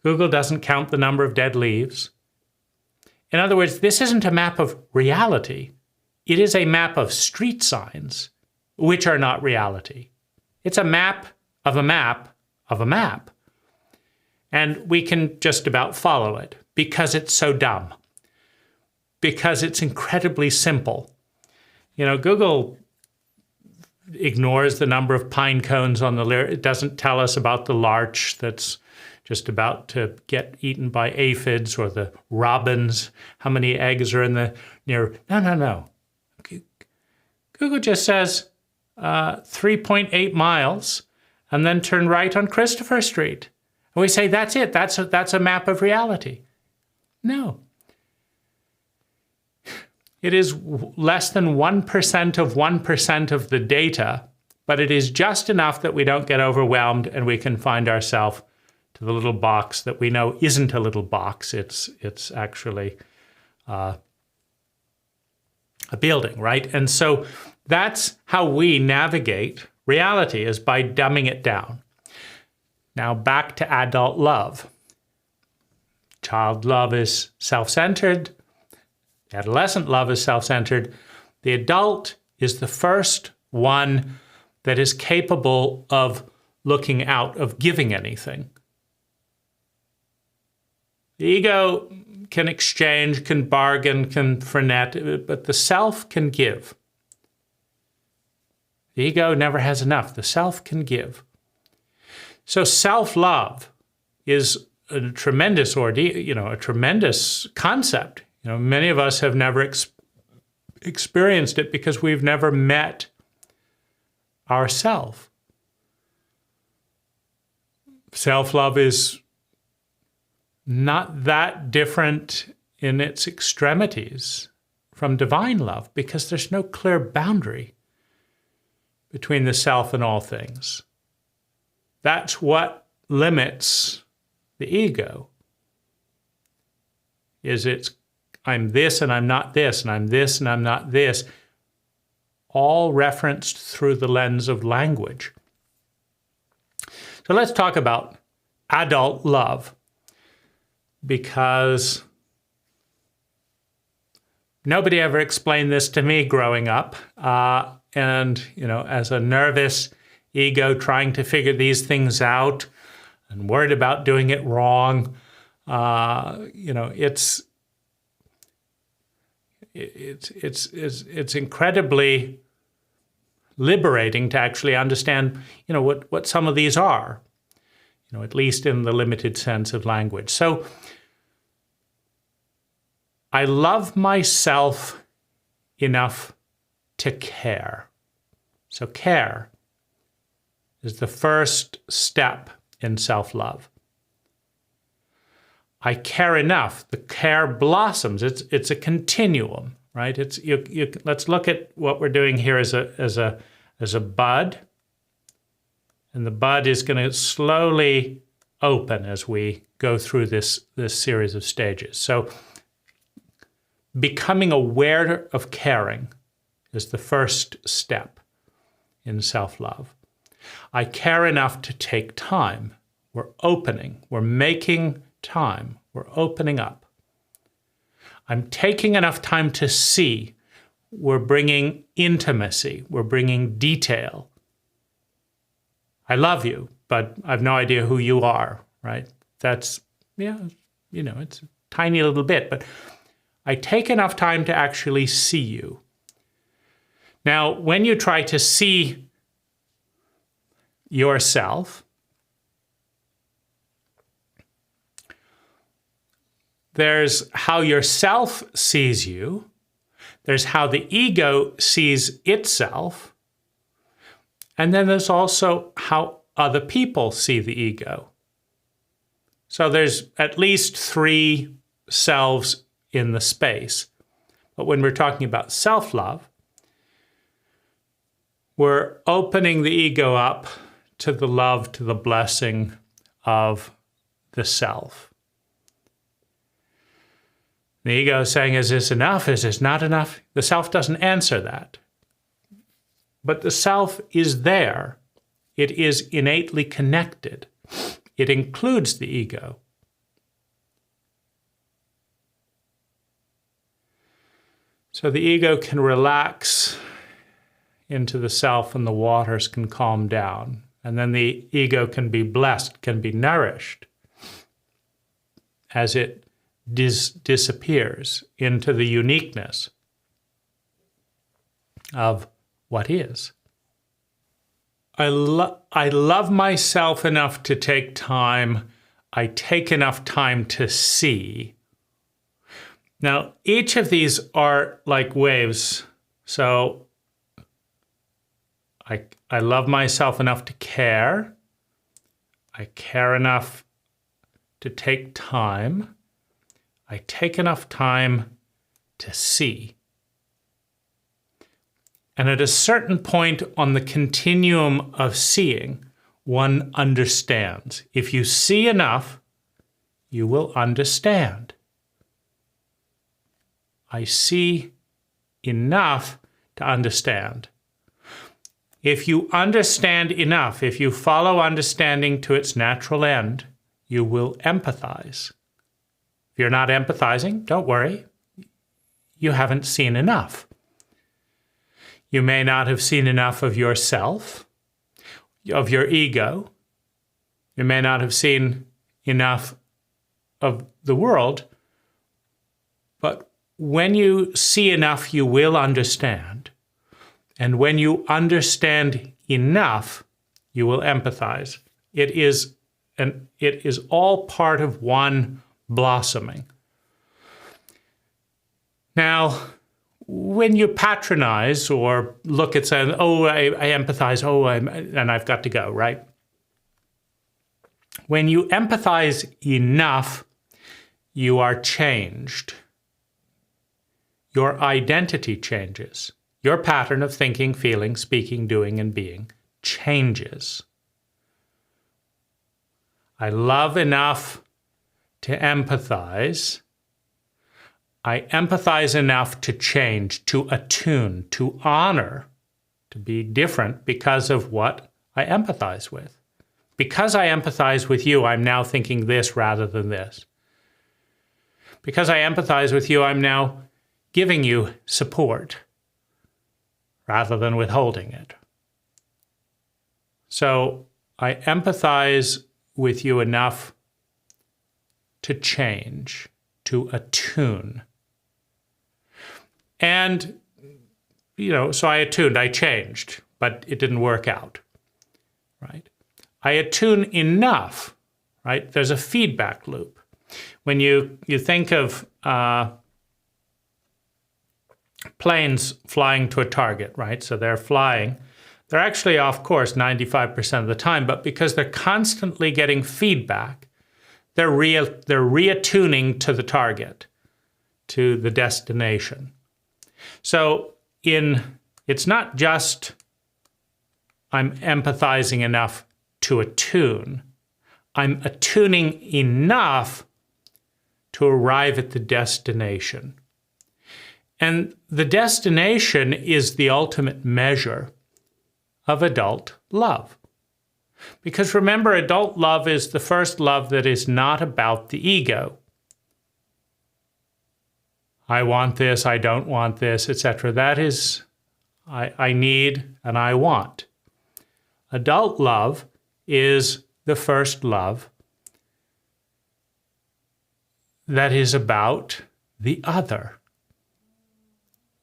Google doesn't count the number of dead leaves. In other words, this isn't a map of reality. It is a map of street signs which are not reality. It's a map of a map of a map. And we can just about follow it because it's so dumb, because it's incredibly simple. You know, Google ignores the number of pine cones on the lyre. It doesn't tell us about the larch that's just about to get eaten by aphids, or the robins, how many eggs are in the near. No. Google just says 3.8 miles and then turn right on Christopher Street. And we say, that's it. That's a map of reality. No. It is less than 1% of 1% of the data, but it is just enough that we don't get overwhelmed and we can find ourselves to the little box that we know isn't a little box. It's actually a building, right? And so that's how we navigate reality, is by dumbing it down. Now back to adult love. Child love is self-centered. Adolescent love is self-centered. The adult is the first one that is capable of looking out, of giving anything. The ego can exchange, can bargain, can frenet, but the self can give. The ego never has enough. The self can give. So self-love is a tremendous ordeal, a tremendous concept. Many of us have never experienced it because we've never met ourself. Self-love is not that different in its extremities from divine love, because there's no clear boundary between the self and all things. That's what limits the ego. I'm this and I'm not this, and I'm this and I'm not this, all referenced through the lens of language. So let's talk about adult love, because nobody ever explained this to me growing up. And as a nervous ego trying to figure these things out and worried about doing it wrong, it's incredibly liberating to actually understand, what some of these are, at least in the limited sense of language. So I love myself enough to care. So care is the first step in self-love. I care enough. The care blossoms. It's a continuum, right? Let's look at what we're doing here as a bud, and the bud is going to slowly open as we go through this series of stages. So becoming aware of caring is the first step in self-love. I care enough to take time. We're opening. We're making time. We're opening up. I'm taking enough time to see. We're bringing intimacy. We're bringing detail. I love you, but I've no idea who you are, right? That's, it's a tiny little bit, but I take enough time to actually see you. Now, when you try to see yourself, there's how yourself sees you, there's how the ego sees itself, and then there's also how other people see the ego. So there's at least 3 selves in the space. But when we're talking about self-love, we're opening the ego up to the love, to the blessing of the self. The ego is saying, is this enough? Is this not enough? The self doesn't answer that. But the self is there. It is innately connected. It includes the ego. So the ego can relax into the self and the waters can calm down. And then the ego can be blessed, can be nourished as it disappears into the uniqueness of what is. I love myself enough to take time. I take enough time to see. Now, each of these are like waves. So I love myself enough to care. I care enough to take time. I take enough time to see. And at a certain point on the continuum of seeing, one understands. If you see enough, you will understand. I see enough to understand. If you understand enough, if you follow understanding to its natural end, you will empathize. If you're not empathizing, don't worry. You haven't seen enough. You may not have seen enough of yourself, of your ego. You may not have seen enough of the world. But when you see enough, you will understand. And when you understand enough, you will empathize. It is all part of one blossoming. Now, when you patronize or look at saying, oh, I empathize, and I've got to go, right? When you empathize enough, you are changed. Your identity changes. Your pattern of thinking, feeling, speaking, doing, and being changes. I love enough to empathize. I empathize enough to change, to attune, to honor, to be different because of what I empathize with. Because I empathize with you, I'm now thinking this rather than this. Because I empathize with you, I'm now giving you support rather than withholding it. So I empathize with you enough to change, to attune. And, so I attuned, I changed, but it didn't work out, right? I attune enough, right? There's a feedback loop. When you think of planes flying to a target, right? So they're flying. They're actually off course 95% of the time, but because they're constantly getting feedback, they're reattuning to the target, to the destination. So it's not just I'm empathizing enough to attune. I'm attuning enough to arrive at the destination. And the destination is the ultimate measure of adult love. Because remember, adult love is the first love that is not about the ego. I want this, I don't want this, etc. That is, I need and I want. Adult love is the first love that is about the other.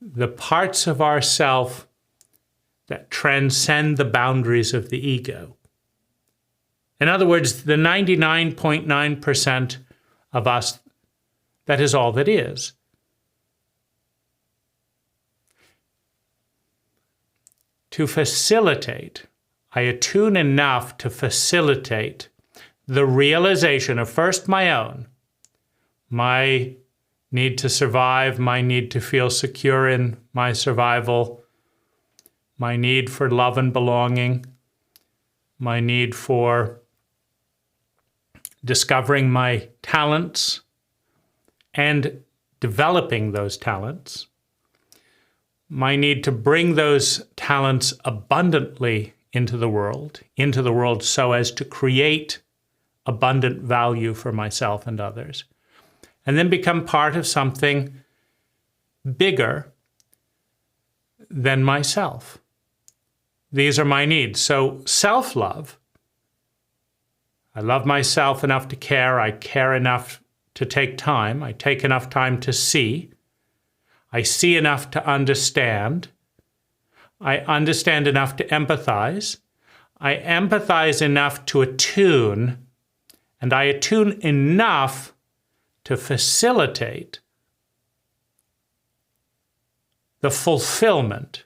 The parts of ourself that transcend the boundaries of the ego. In other words, the 99.9% of us, that is all that is. To facilitate, I attune enough to facilitate the realization of first my own, my need to survive, my need to feel secure in my survival, my need for love and belonging, my need for discovering my talents and developing those talents, my need to bring those talents abundantly into the world so as to create abundant value for myself and others, and then become part of something bigger than myself. These are my needs. So self-love, I love myself enough to care. I care enough to take time. I take enough time to see. I see enough to understand. I understand enough to empathize. I empathize enough to attune. And I attune enough to facilitate the fulfillment,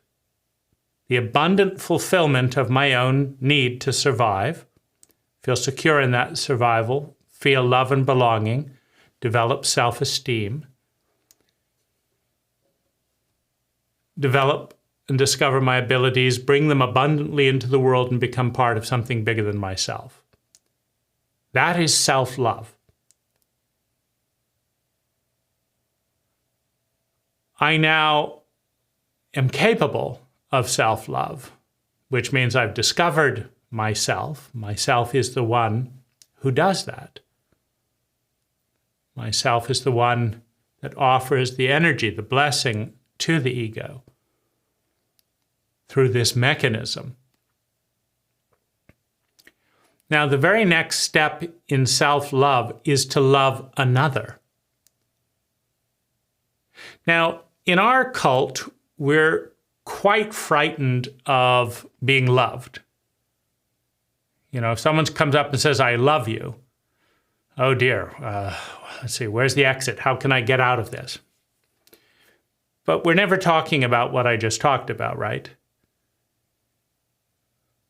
the abundant fulfillment of my own need to survive, feel secure in that survival, feel love and belonging, develop self-esteem, develop and discover my abilities, bring them abundantly into the world and become part of something bigger than myself. That is self-love. I now am capable of self-love, which means I've discovered myself. Myself is the one who does that. Myself is the one that offers the energy, the blessing to the ego through this mechanism. Now, the very next step in self-love is to love another. Now, in our cult, we're quite frightened of being loved. You know, if someone comes up and says, I love you, oh dear, let's see, where's the exit? How can I get out of this? But we're never talking about what I just talked about, right?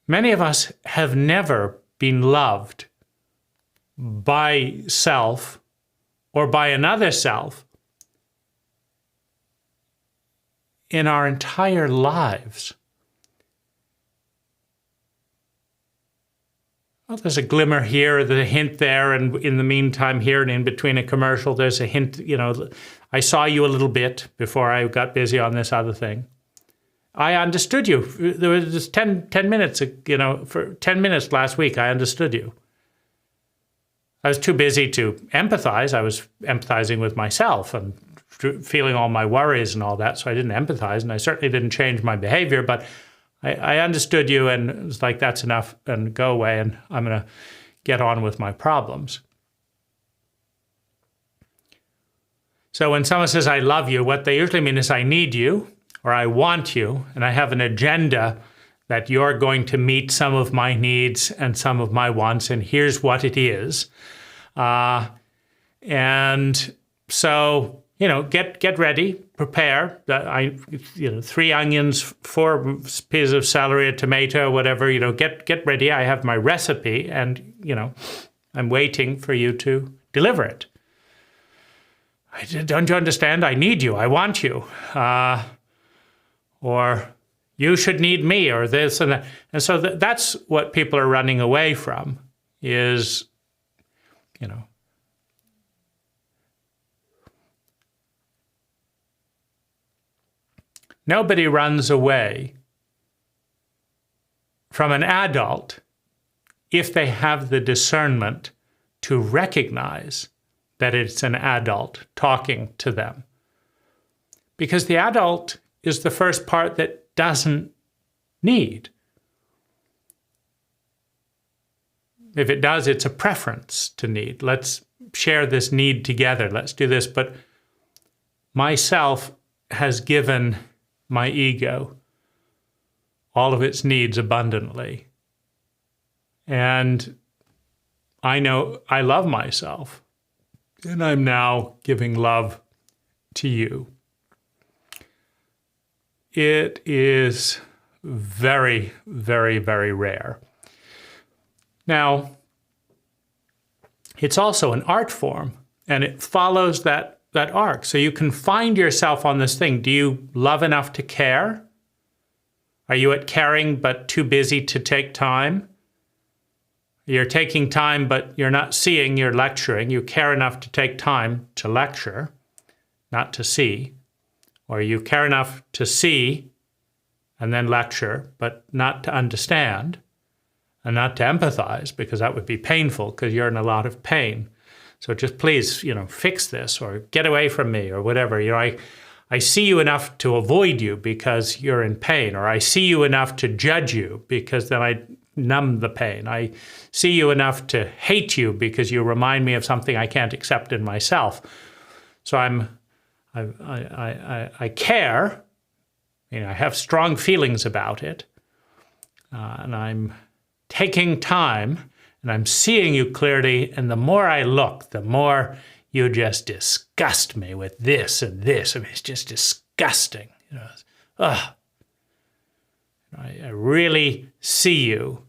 Many of us have never been loved by self or by another self in our entire lives. Well, there's a glimmer here, there's a hint there, and in the meantime here and in between a commercial, there's a hint, you know, I saw you a little bit before I got busy on this other thing. I understood you. There was just 10 minutes, you know, for 10 minutes last week, I understood you. I was too busy to empathize. I was empathizing with myself and feeling all my worries and all that, so I didn't empathize, and I certainly didn't change my behavior, but I understood you, and it was like, that's enough, and go away, and I'm going to get on with my problems. So when someone says, I love you, what they usually mean is, I need you, or I want you, and I have an agenda that you're going to meet some of my needs and some of my wants, and here's what it is. And so, you know, get ready, prepare. 3 onions, 4 pieces of celery, a tomato, whatever, you know, get ready. I have my recipe, and, you know, I'm waiting for you to deliver it. Don't you understand? I need you. I want you. Or you should need me, or this and that. And so that's what people are running away from is, you know, nobody runs away from an adult if they have the discernment to recognize that it's an adult talking to them. Because the adult is the first part that doesn't need. If it does, it's a preference to need. Let's share this need together. Let's do this. But myself has given my ego all of its needs abundantly. And I know I love myself. And I'm now giving love to you. It is very, very, very rare. Now, it's also an art form, and it follows that arc. So you can find yourself on this thing. Do you love enough to care? Are you at caring but too busy to take time? You're taking time, but you're not seeing, you're lecturing. You care enough to take time to lecture, not to see. Or you care enough to see and then lecture, but not to understand and not to empathize, because that would be painful because you're in a lot of pain. So just please, you know, fix this or get away from me or whatever. You know, I I see you enough to avoid you because you're in pain, or I see you enough to judge you because then I numb the pain. I see you enough to hate you because you remind me of something I can't accept in myself. So I care. I have strong feelings about it, and I'm taking time, and I'm seeing you clearly. And the more I look, the more you just disgust me with this and this. I mean, it's just disgusting. I really see you.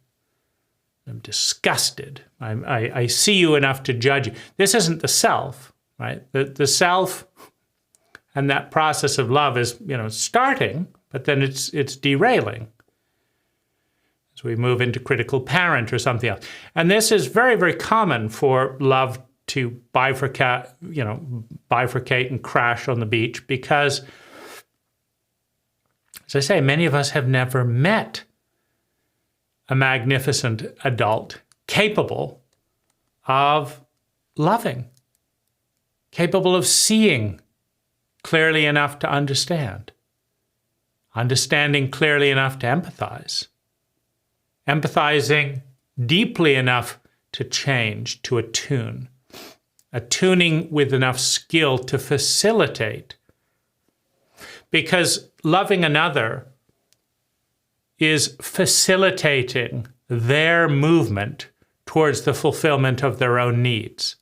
I'm disgusted. I see you enough to judge you. This isn't the self, right? The self and that process of love is, starting, but then it's derailing as we move into critical parent or something else. And this is very, very common for love to bifurcate and crash on the beach because, as I say, many of us have never met a magnificent adult capable of loving, capable of seeing clearly enough to understand, understanding clearly enough to empathize, empathizing deeply enough to change, to attune, attuning with enough skill to facilitate. Because loving another is facilitating their movement towards the fulfillment of their own needs.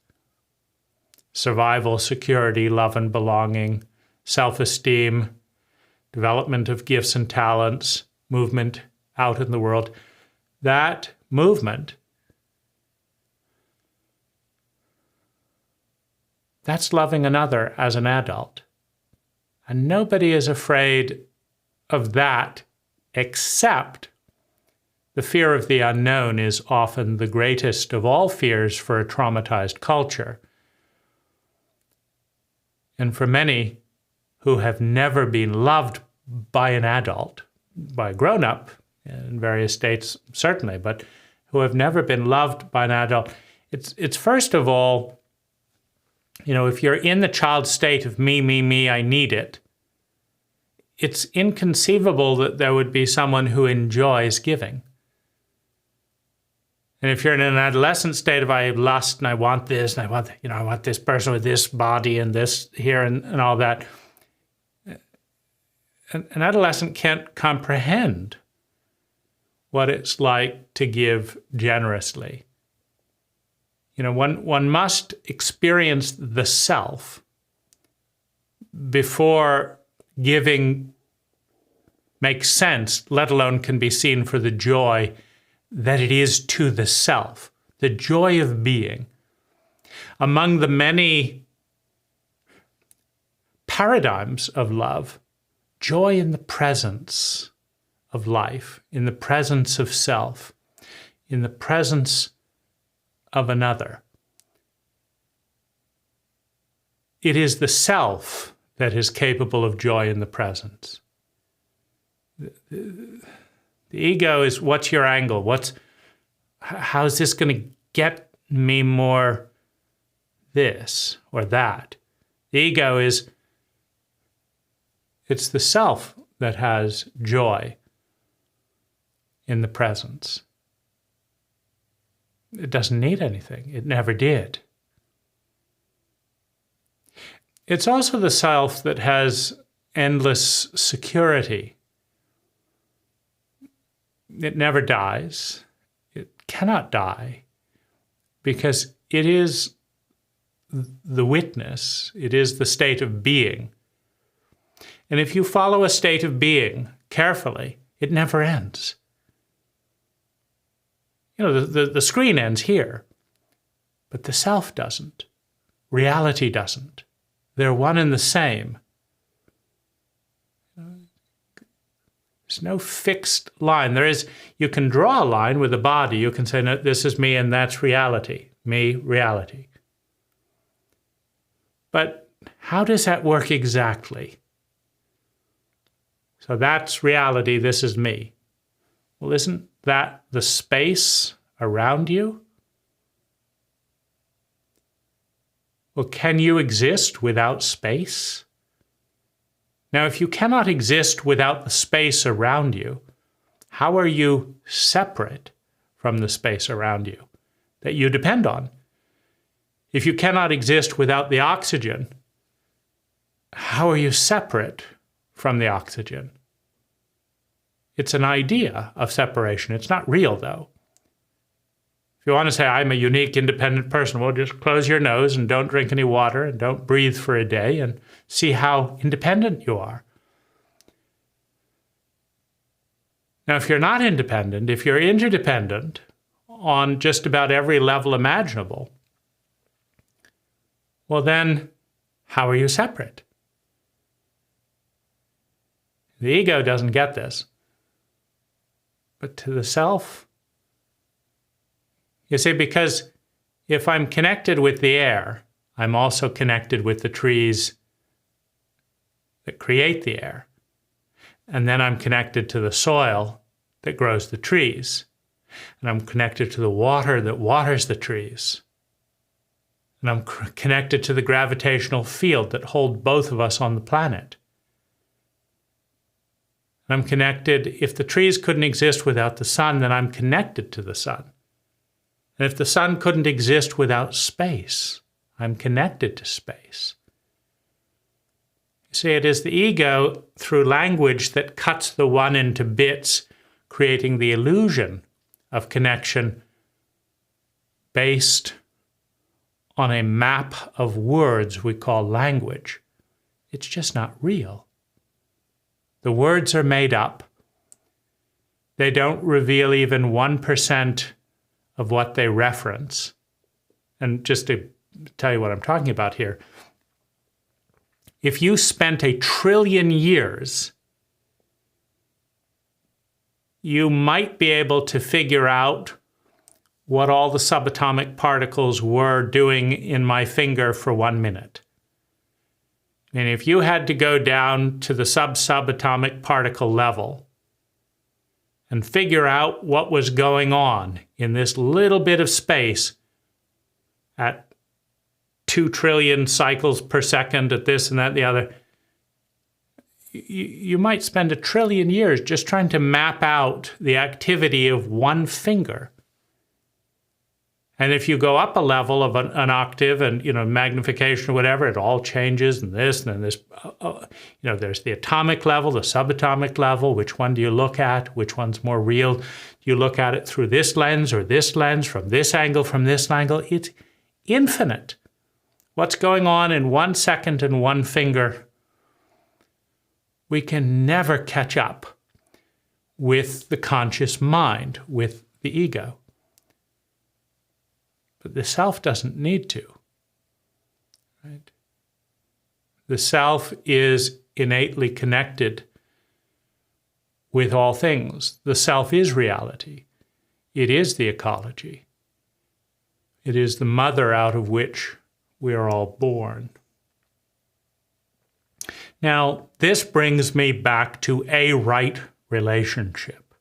Survival, security, love and belonging, self-esteem, development of gifts and talents, movement out in the world. That movement, that's loving another as an adult. And nobody is afraid of that except the fear of the unknown is often the greatest of all fears for a traumatized culture. And for many who have never been loved by an adult, by a grown-up, in various states certainly, but who have never been loved by an adult, it's first of all, if you're in the child state of me, I need it, it's inconceivable that there would be someone who enjoys giving. And if you're in an adolescent state of I lust and I want this and I want, I want this person with this body and this here and all that, an adolescent can't comprehend what it's like to give generously. One must experience the self before giving makes sense, let alone can be seen for the joy that it is to the self, the joy of being. Among the many paradigms of love, joy in the presence of life, in the presence of self, in the presence of another. It is the self that is capable of joy in the presence. The ego is, what's your angle? How's this going to get me more this or that? The ego is, it's the self that has joy in the presence. It doesn't need anything. It never did. It's also the self that has endless security. It never dies. It cannot die because it is the witness. It is the state of being. And if you follow a state of being carefully, it never ends. The screen ends here, but the self doesn't. Reality doesn't. They're one and the same. There's no fixed line. You can draw a line with the body. You can say, no, this is me and that's reality. Me, reality. But how does that work exactly? So that's reality, this is me. Well, isn't that the space around you? Well, can you exist without space? Now, if you cannot exist without the space around you, how are you separate from the space around you that you depend on? If you cannot exist without the oxygen, how are you separate from the oxygen? It's an idea of separation. It's not real, though. If you want to say, I'm a unique, independent person, well, just close your nose and don't drink any water and don't breathe for a day and see how independent you are. Now, if you're not independent, if you're interdependent on just about every level imaginable, well, then how are you separate? The ego doesn't get this. But to the self, you see, because if I'm connected with the air, I'm also connected with the trees that create the air. And then I'm connected to the soil that grows the trees. And I'm connected to the water that waters the trees. And I'm connected to the gravitational field that holds both of us on the planet. And I'm connected, if the trees couldn't exist without the sun, then I'm connected to the sun. And if the sun couldn't exist without space, I'm connected to space. You see, it is the ego through language that cuts the one into bits, creating the illusion of connection based on a map of words we call language. It's just not real. The words are made up. They don't reveal even 1% of what they reference. And just to tell you what I'm talking about here, if you spent 1 trillion years, you might be able to figure out what all the subatomic particles were doing in my finger for 1 minute. And if you had to go down to the subatomic particle level and figure out what was going on in this little bit of space at 2 trillion cycles per second at this and that and the other, you might spend 1 trillion years just trying to map out the activity of one finger. And if you go up a level of an octave and, magnification or whatever, it all changes and this and then this. There's the atomic level, the subatomic level. Which one do you look at? Which one's more real? Do you look at it through this lens or this lens, from this angle? It's infinite. What's going on in 1 second and one finger, we can never catch up with the conscious mind, with the ego. But the self doesn't need to. Right? The self is innately connected with all things. The self is reality. It is the ecology. It is the mother out of which we are all born. Now, this brings me back to a right relationship.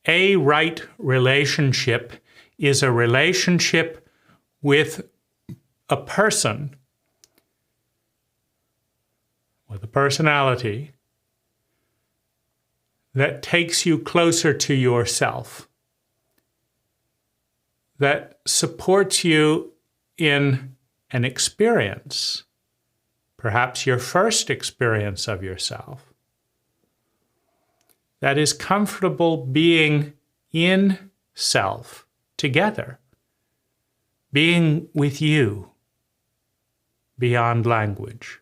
A right relationship is a relationship with a person, with a personality that takes you closer to yourself, that supports you in an experience, perhaps your first experience of yourself, that is comfortable being in self, together, being with you beyond language,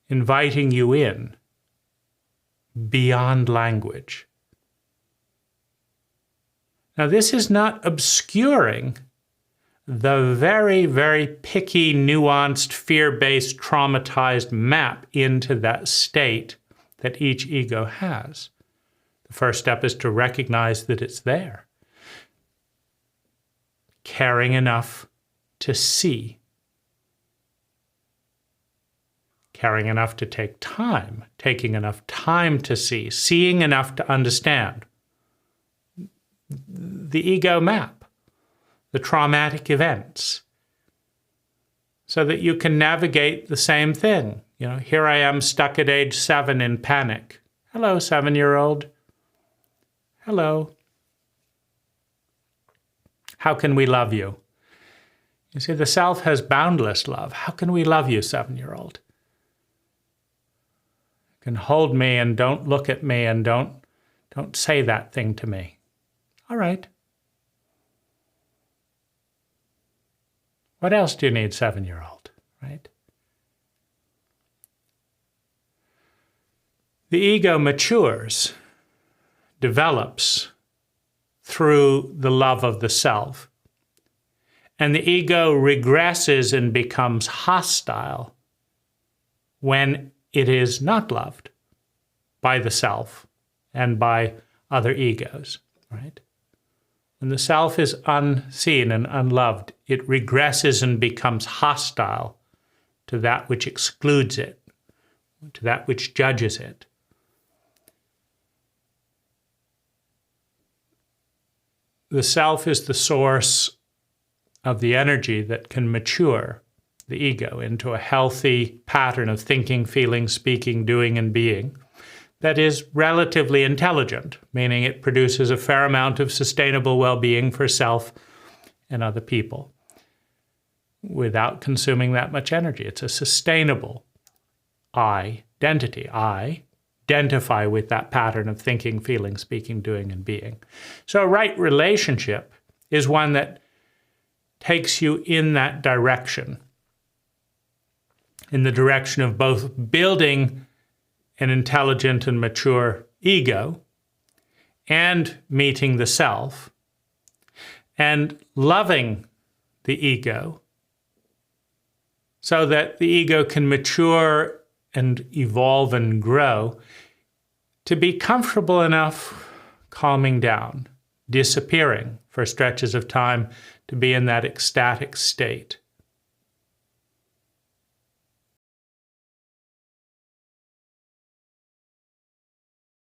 inviting you in beyond language. Now, this is not obscuring the very, very picky, nuanced, fear-based, traumatized map into that state that each ego has. The first step is to recognize that it's there. Caring enough to see. Caring enough to take time, taking enough time to see, seeing enough to understand. The ego map, the traumatic events, so that you can navigate the same thing. Here I am stuck at age 7 in panic. Hello, 7-year-old. Hello. How can we love you? You see, the self has boundless love. How can we love you, 7-year-old? You can hold me and don't look at me and don't say that thing to me. All right. What else do you need, 7-year-old, right? The ego matures, develops through the love of the self. And the ego regresses and becomes hostile when it is not loved by the self and by other egos, right? When the self is unseen and unloved, it regresses and becomes hostile to that which excludes it, to that which judges it. The self is the source of the energy that can mature the ego into a healthy pattern of thinking, feeling, speaking, doing, and being that is relatively intelligent, meaning it produces a fair amount of sustainable well-being for self and other people without consuming that much energy. It's a sustainable identity. I identify with that pattern of thinking, feeling, speaking, doing, and being. So a right relationship is one that takes you in that direction, in the direction of both building an intelligent and mature ego and meeting the self and loving the ego so that the ego can mature and evolve and grow to be comfortable enough calming down, disappearing for stretches of time to be in that ecstatic state.